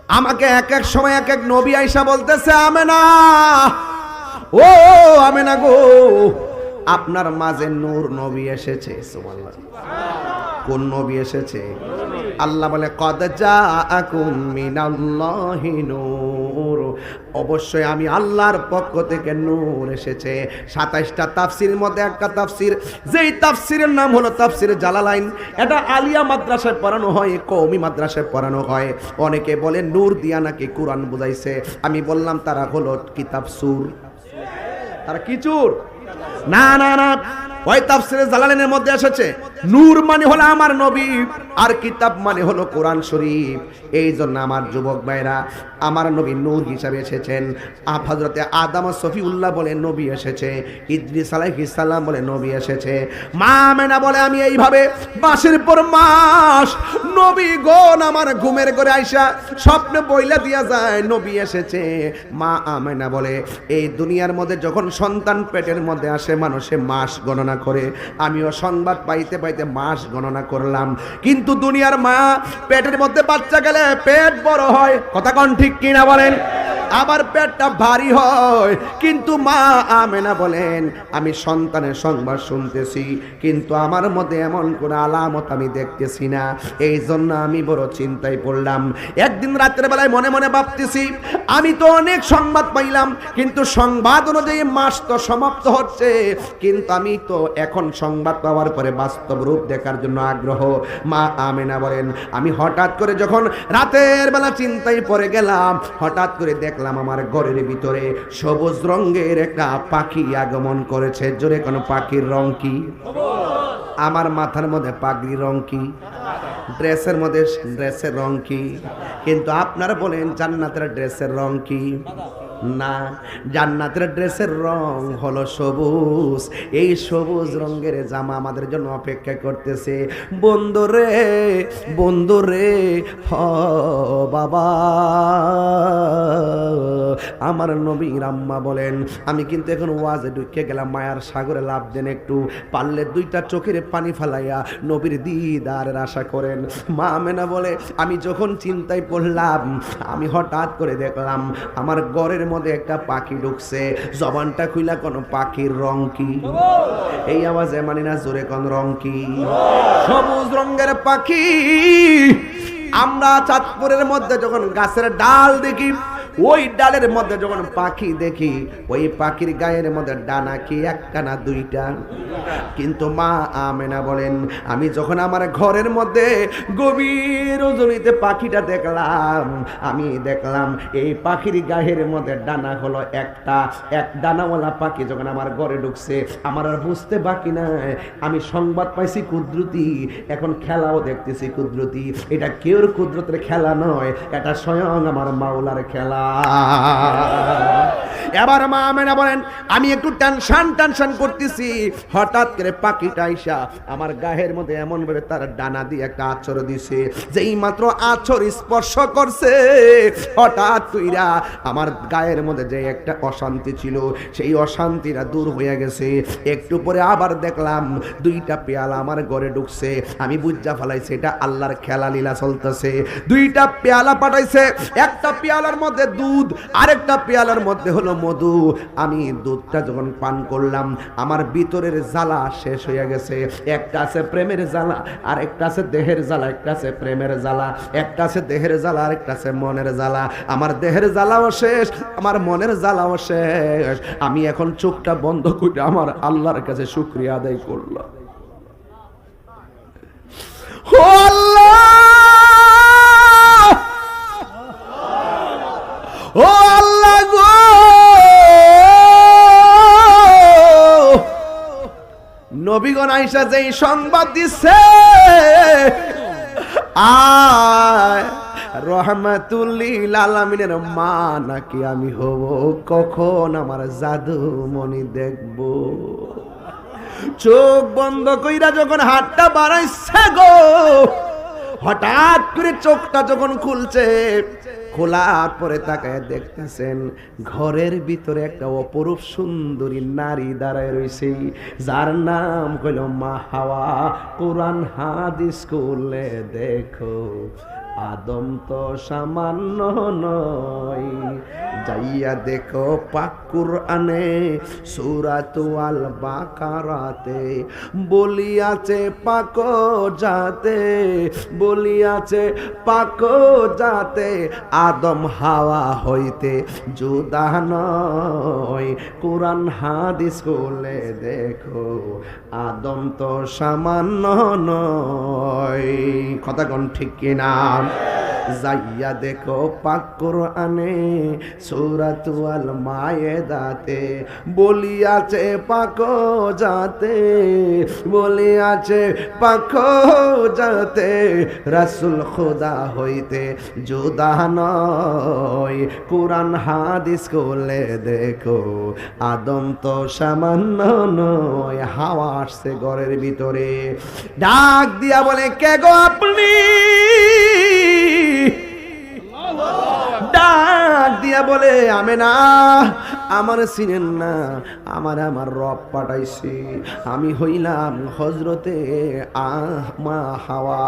আমাকে এক এক সময় এক এক নবী আইসা বলতেছে, আমেনা, ও আমেনা গো, আপনার মাঝে নূর নবী এসেছে। সুবহানাল্লাহ। কোন নবী এসেছে? আল্লাহ বলে, কদ জাআকুম মিনাল্লাহি নূর, অবশ্যই আমি আল্লাহর পক্ষ থেকে নূর এসেছে। 27টা তাফসীরের মধ্যে একটা তাফসীর, যেই তাফসীরের নাম হলো তাফসীর জালালাইন। এটা আলিয়া মাদ্রাসায় পড়ানো হয়, কওমি মাদ্রাসায় পড়ানো হয়। অনেকে বলে নূর দিয়া নাকি কোরআন বুঝাইছে। আমি বললাম তারা হলো কিতাব সুর, তারা কি চুর? না না না, ওই তাফসীরে জালালাইনের মধ্যে এসেছে নূর মানে হলো আমার নবী, আর কিতাব মানে হলো কোরআন শরীফ। এই জন্য আমার যুবক ভাইরা, আমার নবী নূর হিসাবে এসেছেন। হযরতে আদম সফিউল্লাহ বলে নবী এসেছে, ইদ্রিস আলাইহিস সালাম বলে নবী এসেছে। মা আমেনা বলে, আমি এইভাবে মাসের পর মাস নবীগণ আমার ঘুমের ঘরে আইসা স্বপ্নে বইলা দিয়া যায় নবী এসেছে। মা আমেনা বলে, এই দুনিয়ার মধ্যে যখন সন্তান পেটের মধ্যে আসে মানুষে মাস গণনা করে, আমিও সংবাদ পাইতে পাইতে মাস গণনা করলাম। কিন্তু দুনিয়ার মা পেটের মধ্যে বাচ্চা গেলে পেট বড় হয়, কথা কোন ঠিক কিনা বলেন? আবার পেটটা ভারী হয়। কিন্তু মা আমেনা বলেন, আমি সন্তানের সংবাদ শুনতেছি কিন্তু আমার মধ্যে এমন কোন আলামত আমি দেখতেছি না। এই জন্য আমি বড় চিন্তায় পড়লাম। একদিন রাতের বেলায় মনে মনে ভাবতেছি, আমি তো অনেক সংবাদ পাইলাম কিন্তু সংবাদ অনুযায়ী মাস তো সমাপ্ত হচ্ছে, কিন্তু আমি তো এখন সংবাদ পাওয়ার পরে বাস্তব রূপ দেখার জন্য আগ্রহ। মা আমেনা বলেন, আমি হঠাৎ করে যখন রাতের বেলা চিন্তায় পড়ে গেলাম, হঠাৎ করে দেখলাম আমার ঘরের ভিতরে সবুজ রঙের একটা পাখি আগমন করেছে। জোরে কোন পাখির রং কি? আমার মাথার মধ্যে পাগড়ির রং কি? ড্রেসের মধ্যে ড্রেসের রং কি? কিন্তু আপনারা বলেন জান্নাতের ড্রেসের রং কি? না, জান্নাতের ড্রেসের রং হলো সবুজ। এই সবুজ রঙের জামা আমাদের জন্য অপেক্ষা করতেছে। বন্ধুরে বন্ধুরে, হ বাবা, আমার নবীর আম্মা বলেন, আমি কিন্তু এখন ওয়াজে ঢুকে গেলাম, মায়ার সাগরে লাভ দেন, একটু পারলে দুইটা চোখের পানি ফালাইয়া নবীর দিদারের আশা করেন। মা আমেনা বলে, আমি যখন চিন্তায় পড়লাম, আমি হঠাৎ করে দেখলাম আমার ঘরের মধ্যে একটা পাখি ঢুকছে। জবানটা খুইলা কোন পাখির রং কি? এই আওয়াজে মানি না, জোরে কোন রং কি? সবুজ রঙের পাখি। আমরা চাঁদপুরের মধ্যে যখন গাছের ডাল দেখি, ওই ডালের মধ্যে যখন পাখি দেখি, ওই পাখির গায়ের মধ্যে ডানা কি একটা না দুইটা? কিন্তু মা আমেনা বলেন, আমি যখন আমার ঘরের মধ্যে গভীর রজনীতে পাখিটা দেখলাম, আমি দেখলাম এই পাখির গায়ের মধ্যে ডানা হলো একটা। এক ডানাওয়ালা পাখি যখন আমার ঘরে ঢুকছে, আমার আর বুঝতে বাকি নাই। আমি সংবাদ পাইছি কুদরতি, এখন খেলাও দেখতেছি কুদরতি। এটা কেউর কুদরতের খেলা নয়, এটা স্বয়ং আমার মাওলার খেলা। এবার মা আমেনা বলেন, আমি একটু টেনশন করতেছি, হঠাৎ করে পাখিটা আইসা আমার গায়ের মধ্যে এমন ভাবে তার ডানা দিয়ে একটা আঁচড় দিছে। যেই মাত্র আঁচড় স্পর্শ করছে, হঠাৎ কইরা আমার গায়ের মধ্যে যে একটা অশান্তি ছিল, সেই অশান্তিটা দূর হয়ে গেছে। একটু পরে আবার দেখলাম দুইটা পেয়ালা আমার ঘরে ঢুকছে। আমি বুঝা ফেলাইছি এটা আল্লাহর খেলা লীলা চলতেছে। দুইটা পেয়ালা পাঠাইছে, একটা পেয়ালার মধ্যে দুধ, আরেকটা পেয়ালার মধ্যে হলো মধু। আমি দুধটা যখন পান করলাম, আমার ভিতরের জ্বালা শেষ হয়ে গেছে। একটা আছে প্রেমের জ্বালা, আর একটা আছে দেহের জ্বালা। একটা আছে প্রেমের জ্বালা, একটা আছে দেহের জ্বালা, আর একটা আছে মনের জ্বালা। আমার দেহের জ্বালাও শেষ, আমার মনের জ্বালাও শেষ। আমি এখন চোখটা বন্ধ করে আমার আল্লাহর কাছে শুকরিয়া আদায় করলাম। ও আল্লাহ, ও আল্লাহ গো, নবীগণ আয়েশা যেই সংবাদ দিচ্ছে, রহমাতুল লিল আলামিনের মা নাকি আমি হব, কখন আমার জাদু মনি দেখব। চোখ বন্ধ কইরা যখন হাতটা বাড়াইছে গো, হঠাৎ করে চোখটা যখন খুলছে, খোলার পরে তাকায় দেখতেছেন ঘরের ভিতরে একটা অপরূপ সুন্দরী নারী দাঁড়ায় রয়েছে, যার নাম হইল মা হাওয়া। কোরআন হাদিস করলে দেখো আদম তো সামান্য নয়। যাইয়া দেখো পাক কুরআনে সূরাতুল বাকারাতে বলিয়াছে পাক জাতে, বলিয়াছে পাক জাতে আদম হাওয়া হইতে জুদা নয়। কোরআন হাদিস খুলে দেখো আদম তো সামান্য নয়। কথা কোন ঠিক কিনা? যাইয়া দেখো পাক কুরআনে সূরাতুল মায়েদাতে বলিয়াছে পাক জাতে, বলিয়াছে পাক জাতে রাসূল খোদা হইতে জুদা নয়। কোরআন হাদিস খুলে দেখো আদম তো সামান্য নয়। হাওয়া আসছে ঘরের ভিতরে, ডাক দিয়া বলে কে গো আপনি? ডাক দিয়া বলে আমেনা আমার চিনেন না, আমার রব পাঠাইছি, আমি হইলাম হযরতে মা হাওয়া।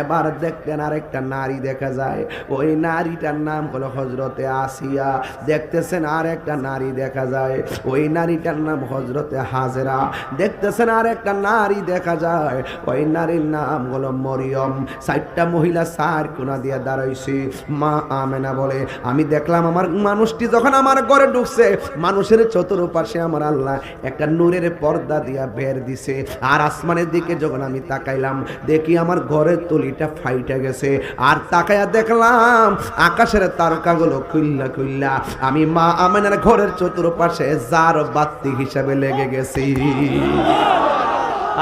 এবার দেখতেন আরেকটা নারী দেখা যায়, ওই নারীটার নাম হলো হযরতে আসিয়া। দেখতেছেন আরেকটা নারী দেখা যায়, ওই নারীটার নাম হযরতে হাজেরা। দেখতেছেন আরেকটা নারী দেখা যায়, ওই নারীর নাম হলো মরিয়ম। 4টা মহিলা 4 কোণা দিয়ে দাঁড়াইছে। মা আমেনা বলে আমি দেখলাম আমার মানুষটি যখন আমার ঘরে ঢুকছে, মানুষের চতুর্পাশে আমার আল্লাহ একটা নূরের পর্দা দিয়া বের দিছে। আর আসমানের দিকে যখন আমি তাকাইলাম, দেখি আমার ঘরের তলিটা ফাইটা গেছে। আর তাকায়া দেখলাম আকাশের তারকাগুলো খুইল্লা খুইল্লা আমি মা আমেনার ঘরের চতুর্পাশে জার বাতি হিসাবে লেগে গেছি।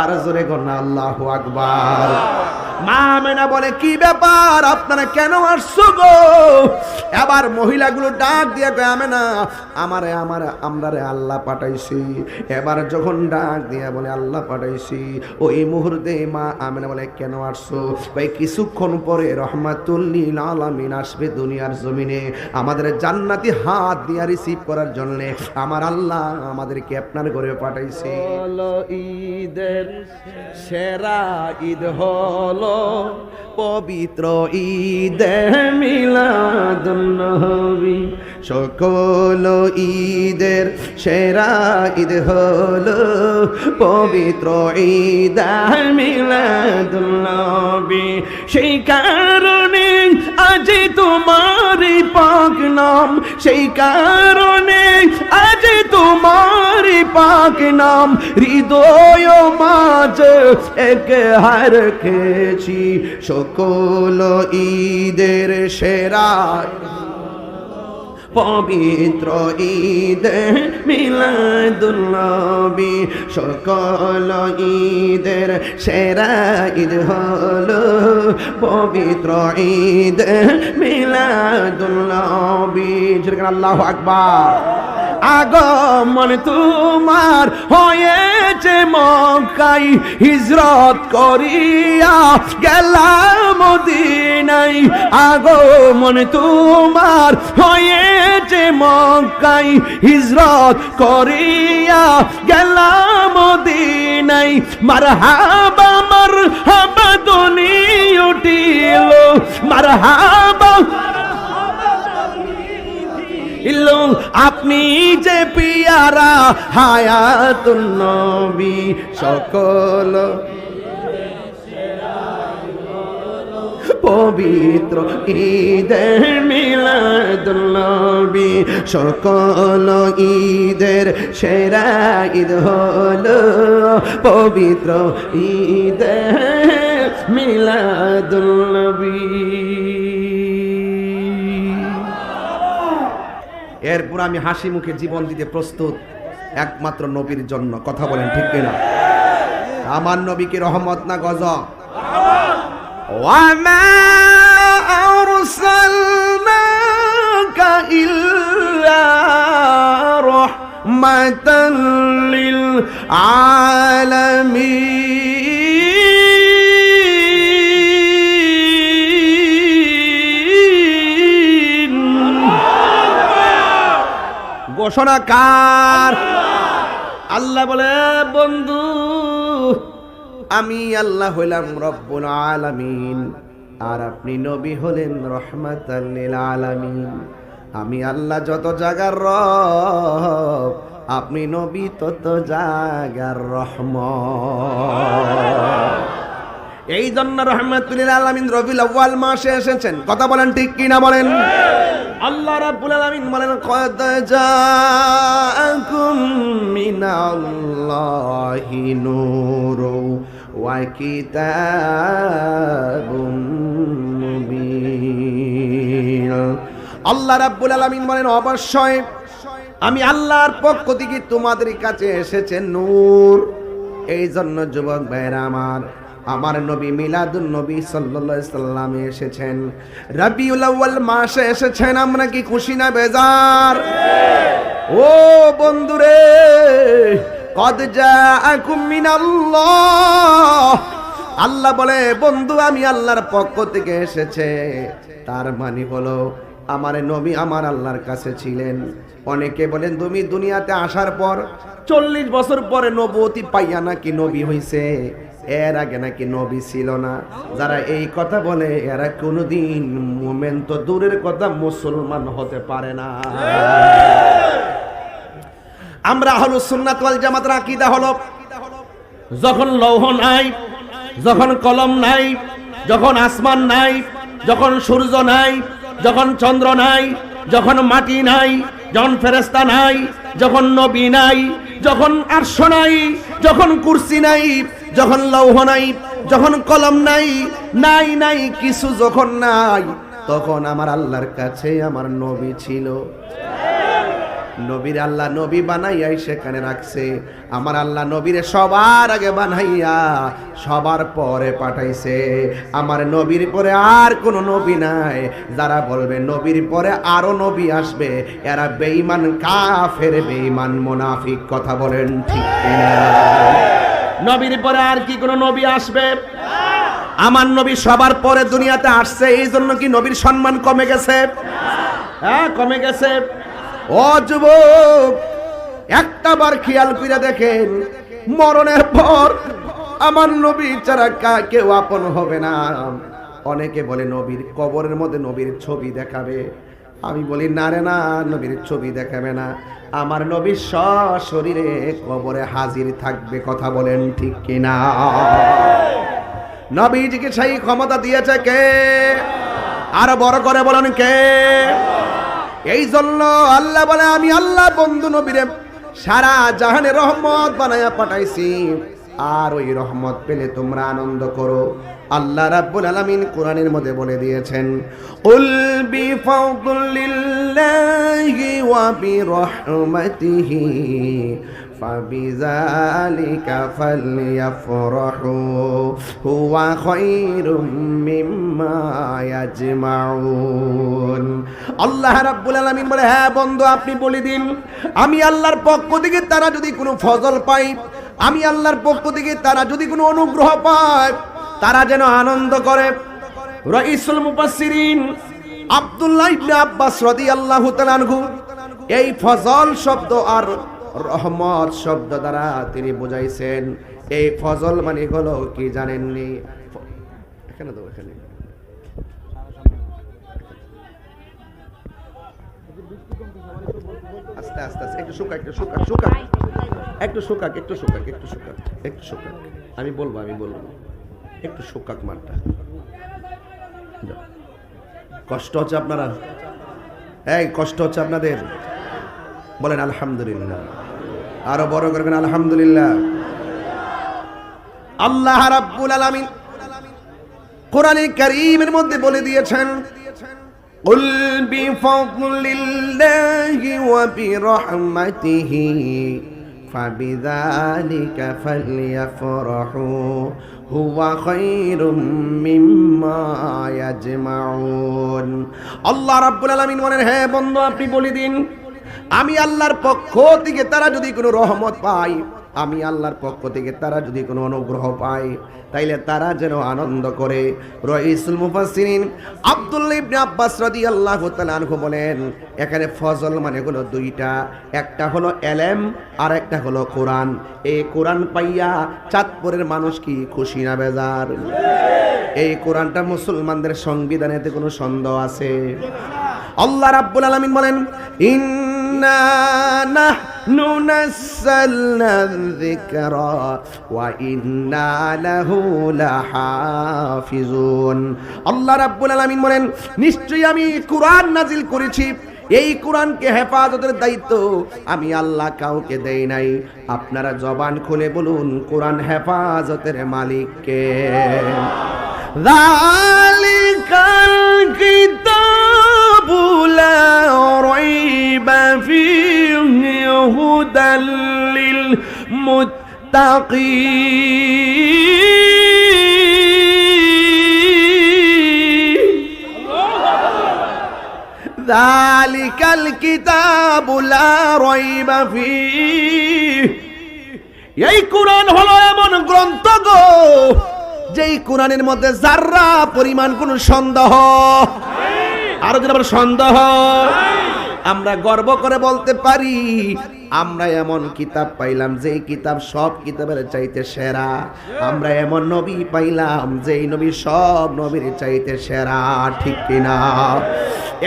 আর জোরে গনা আল্লাহু আকবার। মা আমেনা বলে কি ব্যাপার, আপনারা কেন আসছো গো? এবার মহিলাগুলো ডাক দিয়ে কয় আমেনা আমরারে আল্লাহ পাঠাইছি। এবার যখন ডাক দিয়া বলে আল্লাহ পাঠাইছি, ওই মুহূর্তে মা আমেনা বলে কেন আসছো? ভাই কিছুক্ষণ পরে রহমাতুল লিল আলামিন আসবে দুনিয়ার জমিনে, আমাদের জান্নাতি হাত দিয়া রিসিভ করার জন্য আমার আল্লাহ আমাদেরকে আপনার ঘরে পাঠাইছে। ঈদের সেরা ঈদ হলো পবিত্র ঈদে মিলাদুন্নবী। সকল ঈদের সেরা ঈদ হলো পবিত্র ঈদে মিলাদুন্নবী। সেই কারণে আজ তোমার পাক নাম, সেই কারণে আজ তোমার পাক নাম হৃদয় মাঝ এক হার রেখেছি। সকল ঈদের সেরা পবিত্র ঈদে মিলাদুন্নবী। সকল ঈদের সেরা ঈদ হলো পবিত্র ঈদে মিলাদুন্নবী। আল্লাহু আকবার। আগমন তোমার হয়েছে মক্কায়, হিজরত করিয়া গেলাম মদিনায়। আগমন তোমার হয়েছে মক্কায়, হিজরত করিয়া গেলাম মদিনায়। মারহাবা মারহাবা ধ্বনি উঠিল, মারহাবা আপনি যে পিয়ারা হায়াতুন নবী। সকল পবিত্র ঈদে মিলাদুন্নবী। সকল ঈদের সেরা ঈদ হলো পবিত্র ঈদে মিলাদুন্নবী। এরপর আমি হাসি মুখে জীবন দিতে প্রস্তুত একমাত্র নবীর জন্য। কথা বলেন ঠিক কিনা? আমার নবীকে রহমত না গজব? ওয়ামা আরসালনাকা ইল্লা রাহমাতাল লিল আলামিন। ঘোষণাকার আল্লাহ বলে বন্ধু আমি আল্লাহ হইলাম রব্বুল আলামিন, আর আপনি নবী হলেন রাহমাতাল লিল আলামিন। আমি আল্লাহ যত জায়গার রব, আপনি নবী তত জায়গার রহমত। এই জন্য রাহমাতুল লিল আলামিন রবিউল আউয়াল মাসে এসেছেন। কথা বলেন ঠিক কি না বলেন? আল্লাহ রাব্বুল আলামিন বলেন কদ জাআকুম মিনাল্লাহি নূরু ওয়া কিতাবুম মুবিন। আল্লাহ রাব্বুল আলামিন বলেন অবশ্যই আমি আল্লাহর পক্ষ থেকে তোমাদের কাছে এসেছে নূর। এই জন্য যুবক ভাইরা আমার নবী মিলাদুন নবী সাল্লাল্লাহু আলাইহি সাল্লামে এসেছেন, রবিউল আউয়াল মাসে এসেছেন। আমরা কি খুশি না বেজার? ও বন্ধুরে, কদ জাআকুম মিনাল্লাহ, আল্লাহ বলে বন্ধু আমি আল্লাহর পক্ষ থেকে এসেছে। তার মানে হলো আমার নবী আমার আল্লাহর কাছে ছিলেন। অনেকে বলেন তুমি দুনিয়াতে আসার পর 40 বছর পরে নবুয়তি পাইয়া নাকি নবী হইছে, এর আগে নাকি নবী ছিল না। যারা এই কথা বলে এরা কোনোদিন মুমিন তো দূরের কথা মুসলমান হতে পারে না। আমরা আহলুস সুন্নাত ওয়াল জামাতের আকীদা হলো যখন লৌহ নাই, যখন কলম নাই, যখন আসমান নাই, যখন সূর্য নাই, যখন চন্দ্র নাই, যখন মাটি নাই, যখন ফেরেশতা নাই, যখন নবী নাই, যখন আরশ নাই, যখন কুরসি নাই, যখন লৌহ নাই, যখন কলম নাই, নাই নাই কিছু যখন নাই, তখন আমার আল্লাহর কাছে আমার নবী ছিল। নবীর আল্লাহ নবী বানাইয়াই সেখানে রাখছে। আমার আল্লাহ নবীরে সবার আগে বানাইয়া সবার পরে পাঠাইছে। আমার নবীর পরে আর কোনো নবী নাই। যারা বলবে নবীর পরে আরো নবী আসবে, এরা বেঈমান কাফের, বেঈমান মুনাফিক। কথা বলেন ঠিক কিনা? নবীর পরে আর কি কোনো নবী আসবে? আমার নবী সবার পরে দুনিয়াতে আসছে। এই জন্য কি নবীর সম্মান কমে গেছে? হ্যাঁ, কমে গেছে। ও যুবক, একটা বার খেয়াল করে দেখেন, মরণের পর আমার নবী ছাড়া কেউ আপন হবে না। অনেকে বলে নবীর কবরের মধ্যে নবীর ছবি দেখাবে। আমি বলি না রে না, নবীর ছবি দেখাবে না। আমার নবী সশরীরে কবরে হাজির থাকবে। কথা বলেন ঠিক কিনা? নবীজিকে সেই ক্ষমতা দিয়েছে কে? আরো বড় করে বলেন কে? এই জন্য আল্লাহ বলে আমি আল্লাহ বন্ধু নবীরে সারা জাহানে রহমত বানায়া পাঠাইছি। আর ওই রহমত পেলে তোমরা আনন্দ করো। আল্লাহ রাব্বুল আলামিন কোরআনের মধ্যে বলে দিয়েছেন, উল বিফাদলিল্লাহি ওয়া বিরহমাতিহি ফাবিযালিকা ফালইফরাহু হুয়া খায়রুম মিম্মা ইয়াজমাউন। আল্লাহ রাব্বুল আলামিন বলে হ্যাঁ বন্ধু আপনি বলে দিন, আমি আল্লাহর পক্ষ থেকে তারা যদি কোনো ফজল পায়, আমি আল্লাহর পক্ষ থেকে তারা যদি কোনো অনুগ্রহ পায়, তারা যেন আনন্দ করে। রাইসুল মুফাসসিরিন আব্দুল্লাহ ইবনে আব্বাস রাদিয়াল্লাহু তাআলা আনহু এই ফজল শব্দ আর রহমত শব্দ দ্বারা তিনি বুঝাইছেন, এই ফজল মানে হলো কি জানেননি? এখানে তো এখানে আস্তে আস্তে আস্তে একটু শুকাক, একটু শুকাক, শুকাক, একটু শুকাক, একটু শুকাক, একটু শুকাক, একটু শুকাক। আমি বলবো একটু শুকাক মানটা। কষ্ট হচ্ছে আপনারা? এই কষ্ট হচ্ছে আপনাদের? বলেন আলহামদুলিল্লাহ। আরো বড় করবেন আলহামদুলিল্লাহ। আল্লাহ রাব্বুল আলামিন কোরআনে কারীমের মধ্যে বলে দিয়েছেন, কুল বিফাদলিল্লাহি ওয়া বিরহমাতিহি ফাবিযালিকা ফালইফরাহু হুয়া খায়রুম মিম্মা ইয়াজমাউন। আল্লাহ রাব্বুল আলামিন বলেন হ্যাঁ বন্ধু আপনি বলে দিন, আমি আল্লাহর পক্ষ থেকে তারা যদি কোনো রহমত পায়, আমি আল্লাহর পক্ষ থেকে তারা যদি কোনো অনুগ্রহ পায় তাইলে তারা যেন আনন্দ করে। রাইসুল মুফাসসিরিন আব্দুল্লাহ ইবনে আব্বাস রাদিয়াল্লাহু তাআলা আনহু বলেন, এখানে ফজল মানে হলো দুইটা, একটা হলো এলেম আর একটা হলো কোরআন। এই কোরআন পাইয়া চাঁদপুরের মানুষ কি খুশি না বেজার? এই কোরআনটা মুসলমানদের সংবিধানেতে কোনো সন্দেহ আছে? আল্লাহ রাব্বুল আলামিন বলেন, ইন্না নাহনু নাযালনা যিকরা ওয়া ইন্না লাহু লাহাফিজুন। আল্লাহ রাব্বুল আলামিন বলেন, নিশ্চয়ই আমি কোরআন নাজিল করেছি, এই কোরআনকে হেফাজতের দায়িত্ব আমি আল্লাহ কাউকে দেই নাই। আপনারা জবান খুলে বলুন, কোরআন হেফাজতের মালিক কে? যালিকাল কিতাবু লা রাইবা ফীহি হুদাল লিল মুত্তাকিন। যালিকাল কিতাবু লা রাইবা ফীহি, এই কোরআন হলো এমন গ্রন্থ গো যেই কোরআনের মধ্যে যাররা পরিমাণ কোনো সন্দেহ, আরো যদি আবার সন্দেহ, আমরা গর্ব করে বলতে পারি আমরা এমন কিতাব পাইলাম যেই কিতাব সব কিতাবের চাইতে সেরা। আমরা এমন নবী পাইলাম যেই নবী সব নবীর চাইতে সেরা, ঠিক কিনা?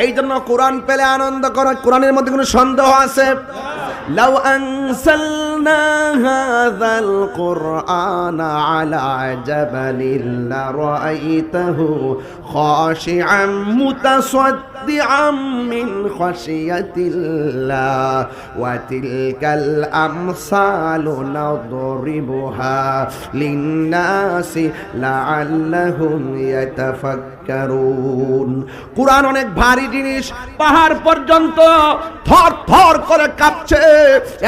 এই জন্য কোরআন পেলে আনন্দ করা। কোরআনের মধ্যে কোনো সন্দেহ আছে? লাউ আনসালনা হাযাল কুরআনা আলা জাবালিন লারাআইতাহু খাশিআম মুতাসাদ্দিআম মিন খাশিয়াতিল্লাহ ওয়া তিলকাল আমসালু নাদরিবুহা লিন্নাসি লাআল্লাহুম ইয়াতাফাক্কারুন। কোরআন অনেক ভারী জিনিস, পাহাড় পর্যন্ত থর থর করে কাঁপছে।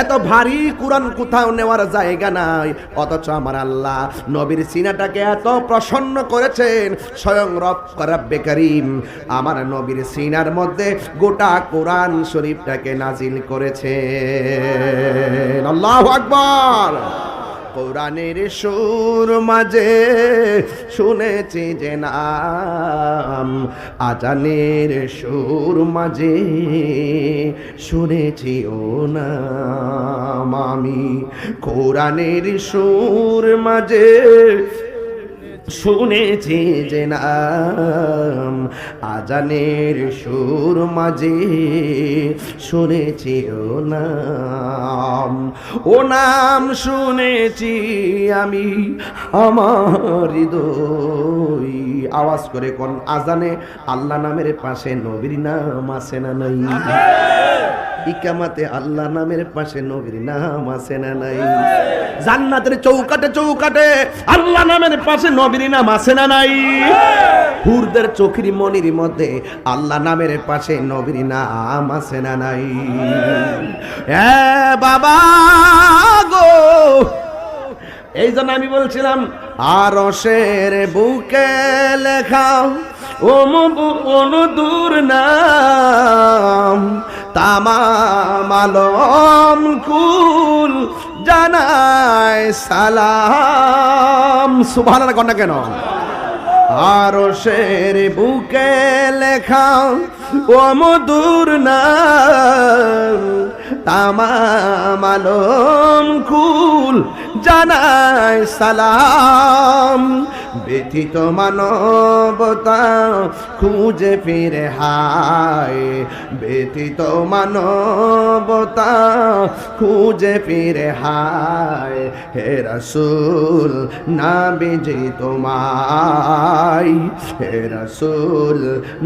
এত ভারী কোরআন কোথাও নেওয়ার জায়গা নাই, অথচ আমার আল্লাহ নবীর সিনাটাকে এত প্রসন্ন করেছেন। স্বয়ং রব্বে কারীম আমার নবীর সিনার মধ্যে গোটা কোরআন শরীফটাকে নাজিল করেছেন। আল্লাহু আকবার। কোরআনের সুর মাঝে শুনেছি যে নাম, আজানের সুর মাঝে শুনেছি ও নাম। আমি কোরআনের সুর মাঝে শুনেছি যে নাম, আজানের সুর মাঝে শুনেছি ও নাম। ও নাম শুনেছি আমি আমার হৃদয়। আওয়াজ করে কোন আজানে আল্লাহ নামের পাশে নবীর নাম আছে না নাই? ইকামাতে আল্লাহ নামের পাশে নবীর নাম আছে না নাই? জান্নাতের চৌকাটে চৌকাটে আল্লাহ নামের পাশে নবীর নাম আছে না নাই? হুরদের চোখের মনির মধ্যে আল্লাহ নামের পাশে নবীর নাম আছে না নাই? এ বাবা গো, এই জন্য আমি বলছিলাম আরশের বুকে লেখা অনুদূর নাম, তামাম আলম কুল জানায় সালাম। সুবহানাল্লাহ কন্যা কেন? আরশের বুকে লেখা ও মধুর নাম, তামাম আলম কুল জানায় সালাম। ব্যথিত মানবতা খুঁজে ফিরে হায়, ব্যথিত মানবতা খুঁজে ফিরে হায়। হে রাসূল নাবিজি তোমায়, হে রাসূল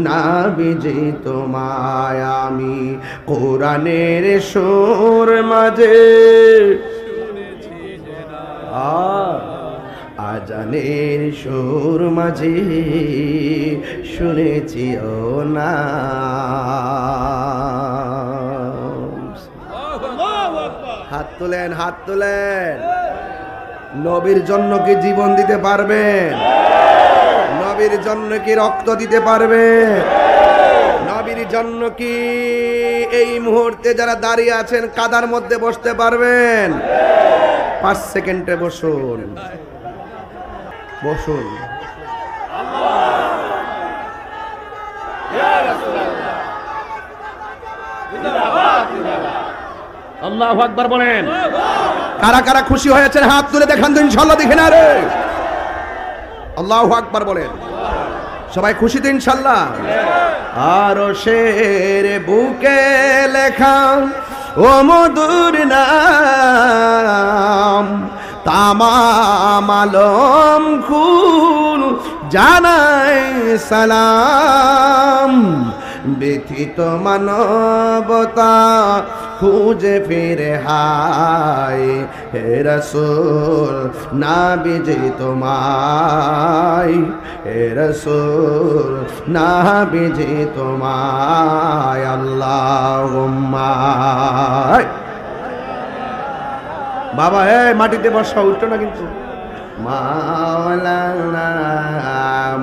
নাবিজি তোমায় আমি কোরআনের সুর মাঝে আজানের সুর মাঝে শুনেছি ও নাম। হাত তোলেন, হাত তোলেন। নবীর জন্য কি জীবন দিতে পারবেন? নবীর জন্য কি রক্ত দিতে পারবেন? নবীর জন্য কি এই মুহূর্তে যারা দাঁড়িয়ে আছেন কাদার মধ্যে বসতে পারবেন? 5 সেকেন্ডে বসুন, বসুন। আল্লাহু আকবার বলেন। কারা কারা খুশি হয়েছেন হাত তুলে দেখান তো, ইনশাআল্লাহ দেখে না রে। আল্লাহু আকবার বলেন। সবাই খুশি তো ইনশাআল্লাহ? আরশের বুকে লেখা ও মধুর নাম, তামাম আলম কুল জানাই সালাম। ব্যথিত মানবতা খুঁজে ফিরে হায়, হে রাসূল নাবিজি তোমায়, হে রাসূল নাবিজি তোমায়। আল্লাহুম্মা। বাবা মাটিতে বসা, উঠো না কিন্তু। মাওলানা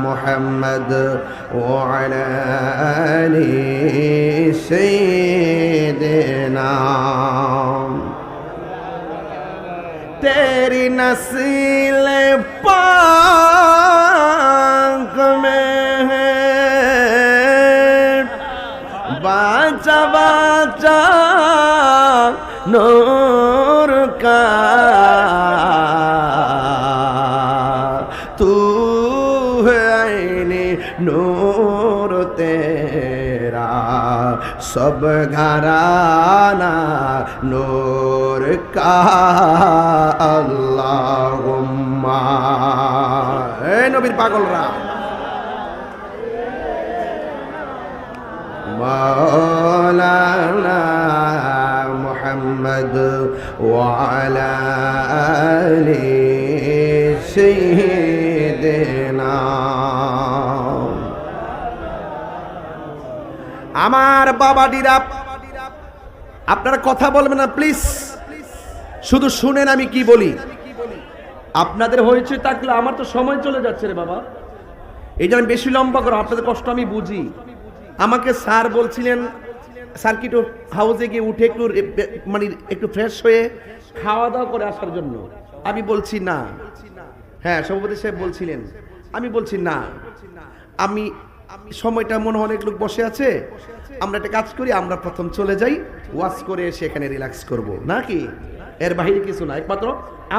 মুহাম্মদ ওয়া আলা আলি সাইয়্যিদিনা, তেরি নসিল পাক মে বাঁচা বাঁচা नूर का तू है आईने नूर तेरा, सब घराना नूर का। अल्लाहुम्मा। ए नबीर पागलरा मौलाना मुहम्मद वाला आले सय्यिदिना। আমার বাবাডিরা, আপনারা কথা বলবেন না প্লিজ, শুধু শুনেন আমি কি বলি। আপনাদের হয়েছে থাকলে আমার তো সময় চলে যাচ্ছে রে বাবা। এই যে আমি বেশি লম্বা করো, আপনাদের কষ্ট আমি বুঝি। আমাকে স্যার বলছিলেন সার্কিট হাউসে গিয়ে উঠে একটু মানে একটু ফ্রেশ হয়ে খাওয়া দাওয়া করে আসার জন্য। আমি বলছি না। হ্যাঁ, সভাপতি সাহেব বলছিলেন, আমি বলছি না, আমি সময়টা মনে হয় অনেক লোক বসে আছে, আমরা একটা কাজ করি, আমরা প্রথম চলে যাই, ওয়াশ করে এসে এখানে রিল্যাক্স করব, নাকি এর বাইরে কিছু না। একমাত্র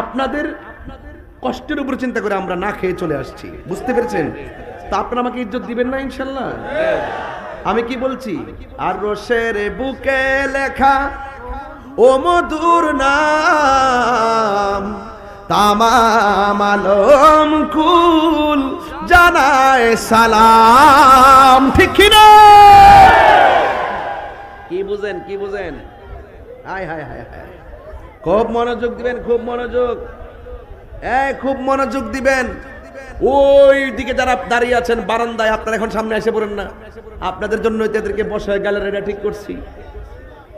আপনাদের কষ্টের উপর চিন্তা করে আমরা না খেয়ে চলে আসছি, বুঝতে পেরেছেন? তা আপনারা আমাকে ইজ্জত দিবেন না ইনশাল্লাহ? আমি কি বলছি? আর রোশের বুকে লেখা ও মধুর নাম, তামাম আলম কুল জানায় সালাম। ঠিক কি না? কি বুঝেন, কি বুঝেন? হায় হায় হায় হায়, খুব মনোযোগ দিবেন, খুব মনোযোগ, খুব মনোযোগ দিবেন। ওই দিকে যারা দাঁড়িয়ে আছেন বারান্দায়, আপনারা এখন সামনে এসে পড়েন না, আপনাদের জন্য তাদেরকে বসায় গ্যালারিটা ঠিক করছি।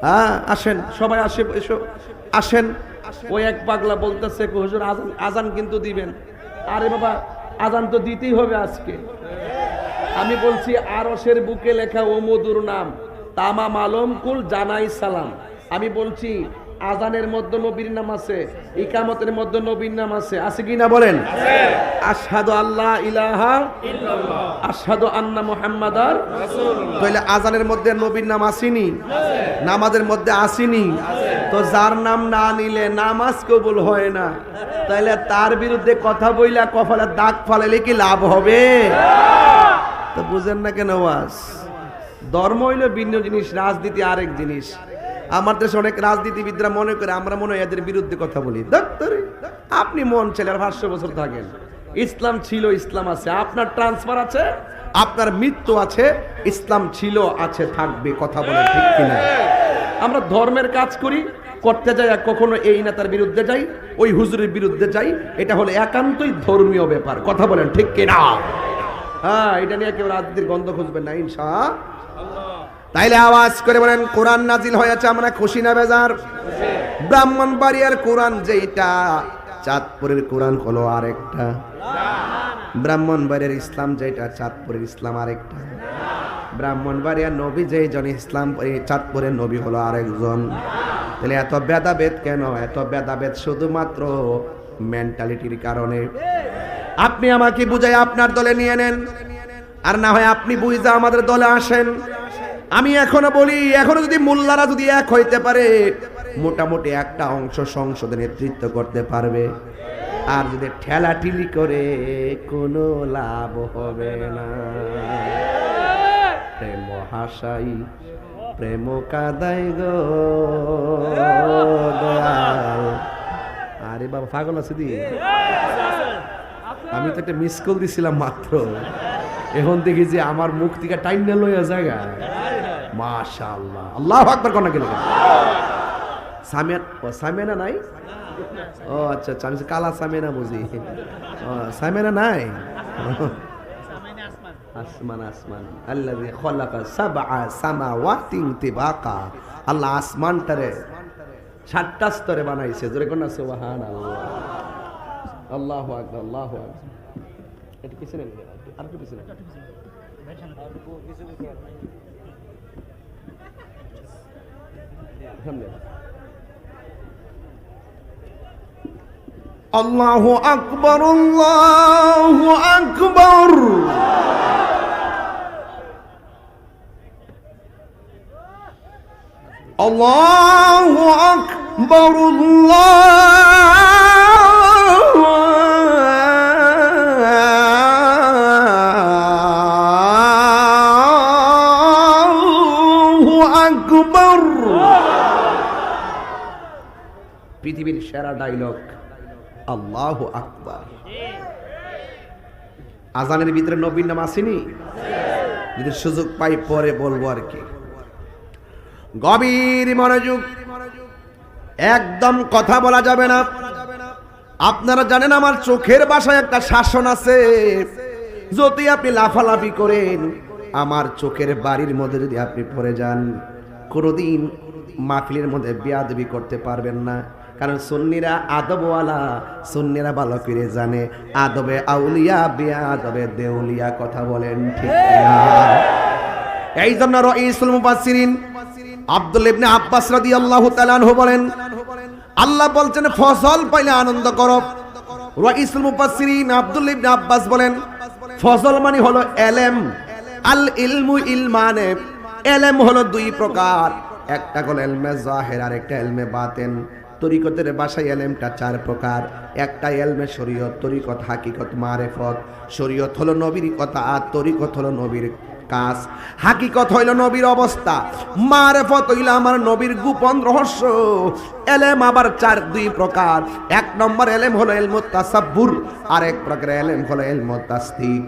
হ্যাঁ আসেন, সবাই আসে, এসো আসেন। ওই এক পাগলা বলতেছে হুজুর আজান, আজান কিন্তু দিবেন। আরে বাবা, আজান তো দিতেই হবে আজকে। আমি বলছি আরশের বুকে লেখা ও মধুর নাম, তামাম আলম কুল জানাই সালাম। আমি বলছি আজানের মধ্যে নবীর নাম আছে, ইকামতের মধ্যে নবীর নাম আছে, আছে কি না বলেন? আশহাদু আল্লাহ ইলাহা ইল্লাল্লাহ, আশহাদু আন্না মুহাম্মাদার রাসূলুল্লাহ। তাহলে আজানের মধ্যে নবীর নাম আসেনি? নামাজের মধ্যে আসেনি? তো যার নাম না নিলে নামাজ কবুল হয় না, তাহলে তার বিরুদ্ধে কথা বইলা কপালে দাগ ফালাইলে কি লাভ হবে? তো বুঝেন না কেন? ওয়াজ ধর্ম হইল ভিন্ন জিনিস, রাজনীতি আরেক জিনিস। আমার দেশে অনেক রাজনীতিবিদরা মনে করে আমরা মনে হয় এদের বিরুদ্ধে কথা বলি। ডাক্তারে আপনি মন চাইলে আর 500 বছর থাকেন, ইসলাম ছিল, ইসলাম আছে। আপনার ট্রান্সফার আছে, আপনার মৃত্যু আছে, ইসলাম ছিল, আছে, থাকবে। কথা বলেন ঠিক কিনা? আমরা ধর্মের কাজ করি, করতে যাই কখনো এই নেতার বিরুদ্ধে যাই, ওই হুজুরের বিরুদ্ধে যাই, এটা হলো একান্তই ধর্মীয় ব্যাপার। কথা বলেন ঠিক কিনা? হ্যাঁ, এটা নিয়ে কেউ রাজনীতির গন্ধ খুঁজবেন না ইনশাআল্লাহ। তাইলে আওয়াজ করে বলেন কোরআন নাজিল হয়েছে, আমরা খুশি না বেজার? ব্রাহ্মণবাড়িয়ার কোরআন যেটা, চাঁদপুরের কোরআন হলো আরেকটা। ব্রাহ্মণবাড়িয়ার ইসলাম যেটা, চাঁদপুরের ইসলাম আরেকটা। ব্রাহ্মণবাড়িয়ার নবী যেজন, ইসলাম চাঁদপুরের নবী হলো আরেকজন। তাহলে এত ভেদাভেদ কেন? এত ভেদাভেদ শুধুমাত্র মেন্টালিটির কারণে। আপনি আমাকে বুঝাই আপনার দলে নিয়ে নেন, আর না হয় আপনি বুঝা আমাদের দলে আসেন। আমি এখনো বলি, এখনো যদি মোল্লারা যদি এক হইতে পারে, মোটামুটি একটা অংশ সংসদে নেতৃত্ব করতে পারবে। আর যদি ঠেলাঠিলি করে কোনো লাভ হবে না। প্রেম হাসাই প্রেম কাদাই গো দয়াল। আরে বাবা পাগল আছে দি, আমি তো একটা মিস কল দিছিলাম মাত্র, এখন দেখি যে আমার মুখ থেকে টাইনা লইয়া জায়গা। মাশাআল্লাহ, আল্লাহু আকবার। কোন কেন সামিয়ানা নাই? ও আচ্ছা আচ্ছা, আমি কালা সামিয়ানা বুঝি। সামিয়ানা নাই? আসমান আসমান আল্লাযী খালাকা সাবআ সামাওয়াতি তিবাকা। আল্লাহ আসমানটারে 7টা স্তরে বানাইছে। জোরে কোন সুবহানাল্লাহ, আল্লাহু আকবার, আল্লাহু আকবার। এটা পিছনে নিয়ে আর একটু পিছনে। আল্লাহু আকবার, আল্লাহু আকবার। আল্লাহু আকবার, আল্লাহু আকবার। পৃথিবীর সেরা ডায়লগ আল্লাহু আকবার। আজানের ভিতরে নবীর নাম আসেনি? যদি সুযোগ পাই পরে বলবো আর কি। গভীর মনোযোগ, একদম কথা বলা যাবে না। আপনারা জানেন আমার চোখের ভাষায় একটা শাসন আছে। যদি আপনি লাফালাফি করেন, আমার চোখের বাড়ির মধ্যে যদি আপনি পড়ে যান, কোনোদিন মাহফিলের মধ্যে বেয়াদবি করতে পারবেন না। কারণ সুন্নিরা আদবওয়ালা, সুন্নিরা ভালো করে জানে আদবে আউলিয়া বেয়াদবে দেউলিয়া। কথা বলেন ঠিক না? এই জন্য রাইসুল মুফাসসিরিন আব্দুল্লাহ ইবনে আব্বাস রাদিয়াল্লাহু তাআলা আনহু বলেন, আল্লাহ বলছেন ফসল পাইলে আনন্দ করো। রাইসুল মুফাসসিরিন আব্দুল্লাহ ইবনে আব্বাস বলেন, ফসল মানে হলো এলেম। আল ইলমু ইলমানে, এলেম হলো 2 প্রকার। একটা হলো ইলমে জাহির আর একটা ইলমে বাতিন। তরিকতের ভাষায় এলেমটা 4 প্রকার। একটা এলমে শরীয়ত, তরিকত হাকিকত মারেফত। শরীয়ত হলো নবীর কথা, আর তরিকত হলো নবীর কাজ। হাকিকত হইল নবীর অবস্থা, মারেফত হইল আমার নবীর গোপন রহস্য। এলেম আবার 2 প্রকার। 1 নম্বর এলেম হলো ইলমুত তাসাব্বুর, আর 1 প্রকার এলেম হলো ইলমুত তাসদিক।